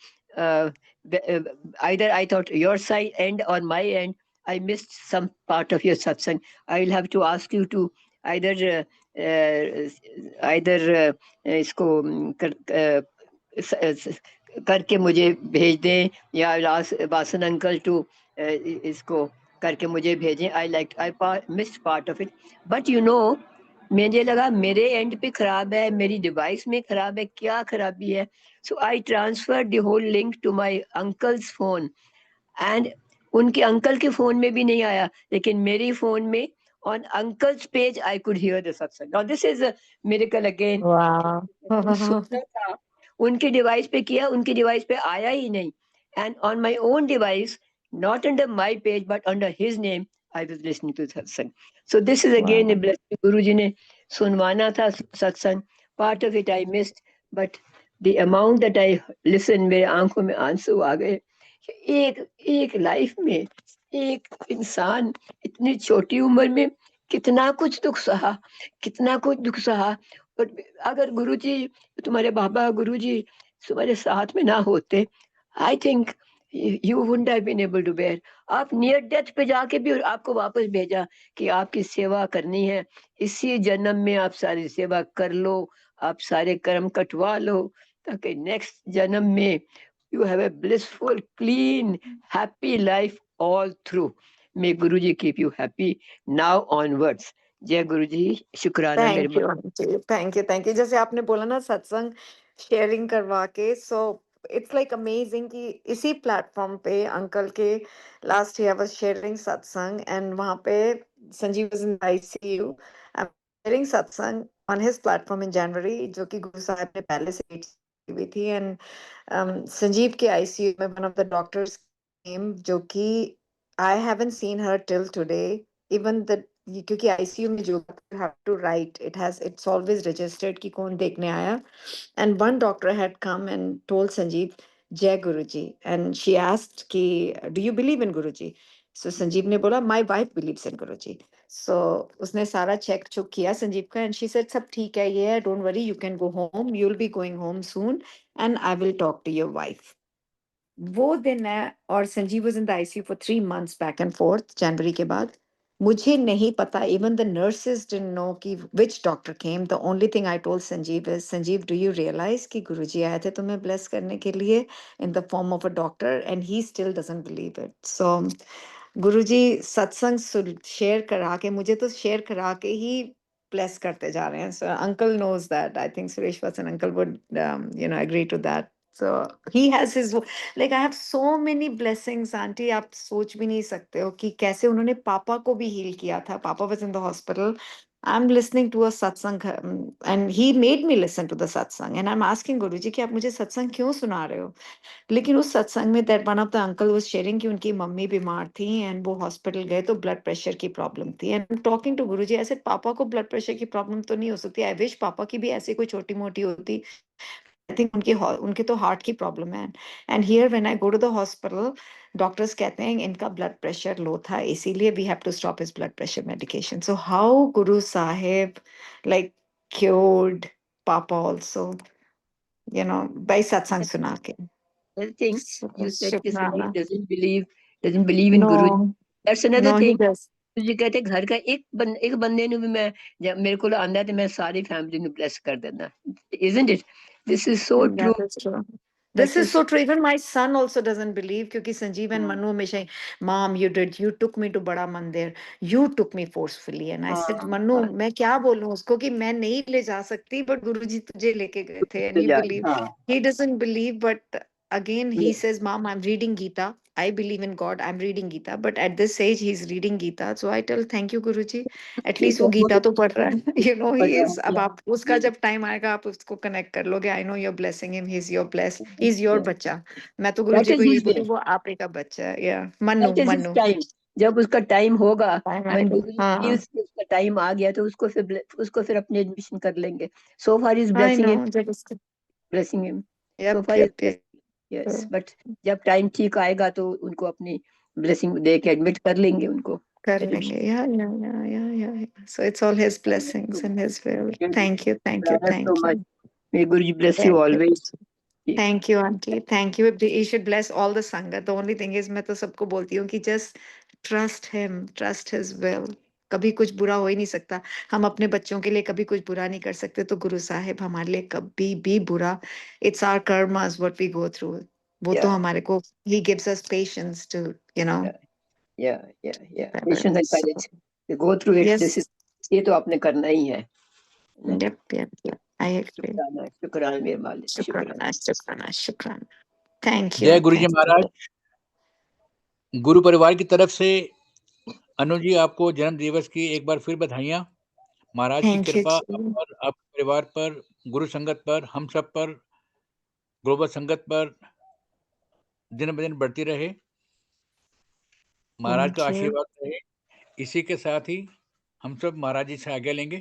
either I thought your side end or my end, I missed some part of your satsang. I will have to ask you to either इसको करके मुझे भेज दें, या वासन अंकल टू इसको करके मुझे भेजें. I missed part of it. But you know, मुझे लगा मेरे एंड पे खराब है, मेरी डिवाइस में खराब है, क्या खराबी है. So I transfer the whole link to my uncle's phone, and उनके अंकल के फोन में भी नहीं आया, लेकिन मेरी फोन में on uncle's page I could hear the satsang. Now this is a miracle again. Wow. सुनना था, उनके डिवाइस पे किया, उनकी डिवाइस पे आया ही नहीं. And on my own device, not under my page but under his name, I was listening to satsang. So this is again a blessing. Guru ji ने सुनवाना था satsang. Part of it I missed, but the amount that I listened, मेरे आंखों में आंसू आ गए. एक life में एक इंसान इतनी छोटी उम्र में कितना कुछ दुख सहा. और अगर गुरुजी, तुम्हारे बाबा गुरुजी तुम्हारे साथ में ना होते, I think you wouldn't have been able to bear. आप नियर डेथ पे जाके भी आपको वापस भेजा कि आपकी सेवा करनी है, इसी जन्म में आप सारी सेवा कर लो, आप सारे कर्म कटवा लो, ताकि नेक्स्ट जन्म में you have a blissful, clean, happy life all through. May Guruji keep you happy now onwards. जय गुरु जी. शुक्राना मेरे थैंक यू, थैंक यू. जैसे आपने बोला ना सत्संग शेयरिंग करवा के, सो इट्स लाइक अमेजिंग कि इसी प्लेटफॉर्म पे अंकल के लास्ट ईयर वाज शेयरिंग सत्संग, एंड वहां पे Sanjeev was in ICU, sharing सत्संग ऑन हिज प्लेटफॉर्म इन जनवरी, जो कि गुरु साहब ने पहले से हुई थी एंड संजीव के आईसीयू में one of the doctors came, जो कि I haven't seen her till today, even the क्योंकि आईसीयू में जो have to write, it's always registered कि कौन देखने आया. And one doctor had come and told Sanjeev, Jai Guruji. And she asked, ki, do you believe in Guruji? So Sanjeev ne bola, my wife believes in Guruji. So उसने सारा check चुक किया संजीव का, and she said, सब ठीक है, ये है, don't worry, you can go home, you'll be going home soon, and I will talk to your wife. वो दिन है, और Sanjeev was in the ICU for 3 months back and forth, जनवरी के बाद. मुझे नहीं पता, even the nurses didn't know कि which doctor came. The only thing I told Sanjeev is, Sanjeev, do you realize कि गुरुजी आए थे तुम्हें bless करने के लिए in the form of a doctor, and he still doesn't believe it. So गुरुजी सत्संग share करा के, मुझे तो शेयर करा के ही bless करते जा रहे हैं. So uncle knows that. I think Suresh Vasan uncle would agree to that. So he has his, like, I have so many blessings, auntie. आप सोच भी नहीं सकते हो कि कैसे उन्होंने पापा को भी heal किया था. Papa was in the hospital. I'm listening to a satsang, and he made me listen to the satsang. And I'm asking Guruji कि आप मुझे सत्संग क्यों सुना रहे हो? लेकिन उस सत्संग में that one of the uncle was sharing कि उनकी मम्मी बीमार थी and वो हॉस्पिटल गए तो ब्लड प्रेशर की प्रॉब्लम थी. And I'm talking to Guruji, I said, पापा को ब्लड प्रेशर की प्रॉब्लम तो नहीं हो सकती. I wish पापा की भी ऐसी कोई छोटी मोटी होती. I think उनके तो हार्ट की प्रॉब्लम है. And here when I go to the hospital, doctors कहते हैं इनका ब्लड प्रेशर लो था, इसीलिए we have to stop his blood pressure medication. So how गुरु साहिब like cured Papa also, by satsang सुना के. Another thing, So, you said कि Sanjeev शुक्राना. doesn't believe in Guruji. No, That's another no, he thing. does. तुझे कहते घर का एक बंदे ਨੂੰ ਵੀ ਮੈਂ जब मेरे को आंदा है तो मैं सारी फैमिली ਨੂੰ bless कर देना. Isn't it? This is so true. That is true. This Such a is so true. Even my son also doesn't believe, क्योंकि संजीव and Manu हमेशा, Mom, you took me to बड़ा मंदिर, you took me forcefully, and I said, Manu, मैं क्या बोलूं उसको कि मैं नहीं ले जा सकती, but गुरुजी तुझे लेके गए थे, and you believe. He doesn't believe, but again he says, Mom, I'm reading Gita. I believe in God. I'm reading Gita, but at this age he's reading Gita. So I tell, thank you Guruji. At least वो गीता तो पढ़ रहा है. He is. अब आप उसका जब time आएगा आप उसको कनेक्ट कर लोगे. I know you're blessing him. He's your bless. He's your बच्चा. मैं तो गुरुजी को यही बोलती हूँ, वो आप ही का बच्चा है. Yeah, मन्नू. जब उसका टाइम होगा, when Guruji हाँ. feels कि उसका टाइम आ गया तो उसको फिर अपने एडमिशन कर लेंगे. So far is I blessing know. him, जब उसका. blessing him. So Yep, far yep, is yep. yes, but जब टाइम ठीक आएगा तो उनको अपनी ब्लेसिंग दे के एडमिट कर लेंगे उनको. कर लेंगे. Yeah. So it's all his blessings and his will. Thank you. So much. May Guruji bless you always. Thank you, auntie. Thank you. You should bless all the Sangat. The only thing is, मैं तो सबको बोलती हूँ कि just trust him, trust his will. कभी कुछ बुरा हो ही नहीं सकता. हम अपने बच्चों के लिए कभी कुछ बुरा नहीं कर सकते, तो गुरु साहिब हमारे लिए कभी भी बुरा. It's our karmas what we go through. वो तो हमारे को, he gives us patience to, Yeah. Patience and courage. To go through it. Yes. This is, ये तो आपने करना ही है. Yep. I agree. शुक्राना मेरे मालिक. शुक्राना. Thank you. जय गुरु जी महाराज. गुरु परिवार की तरफ से अनुज जी आपको जन्म दिवस की एक बार फिर बधाइयां. महाराज की कृपा और आपके परिवार पर, गुरु संगत पर, हम सब पर, ग्लोबल संगत पर दिन ब दिन बढ़ती रहे. महाराज का आशीर्वाद रहे. इसी के साथ ही हम सब महाराज जी से आज्ञा लेंगे.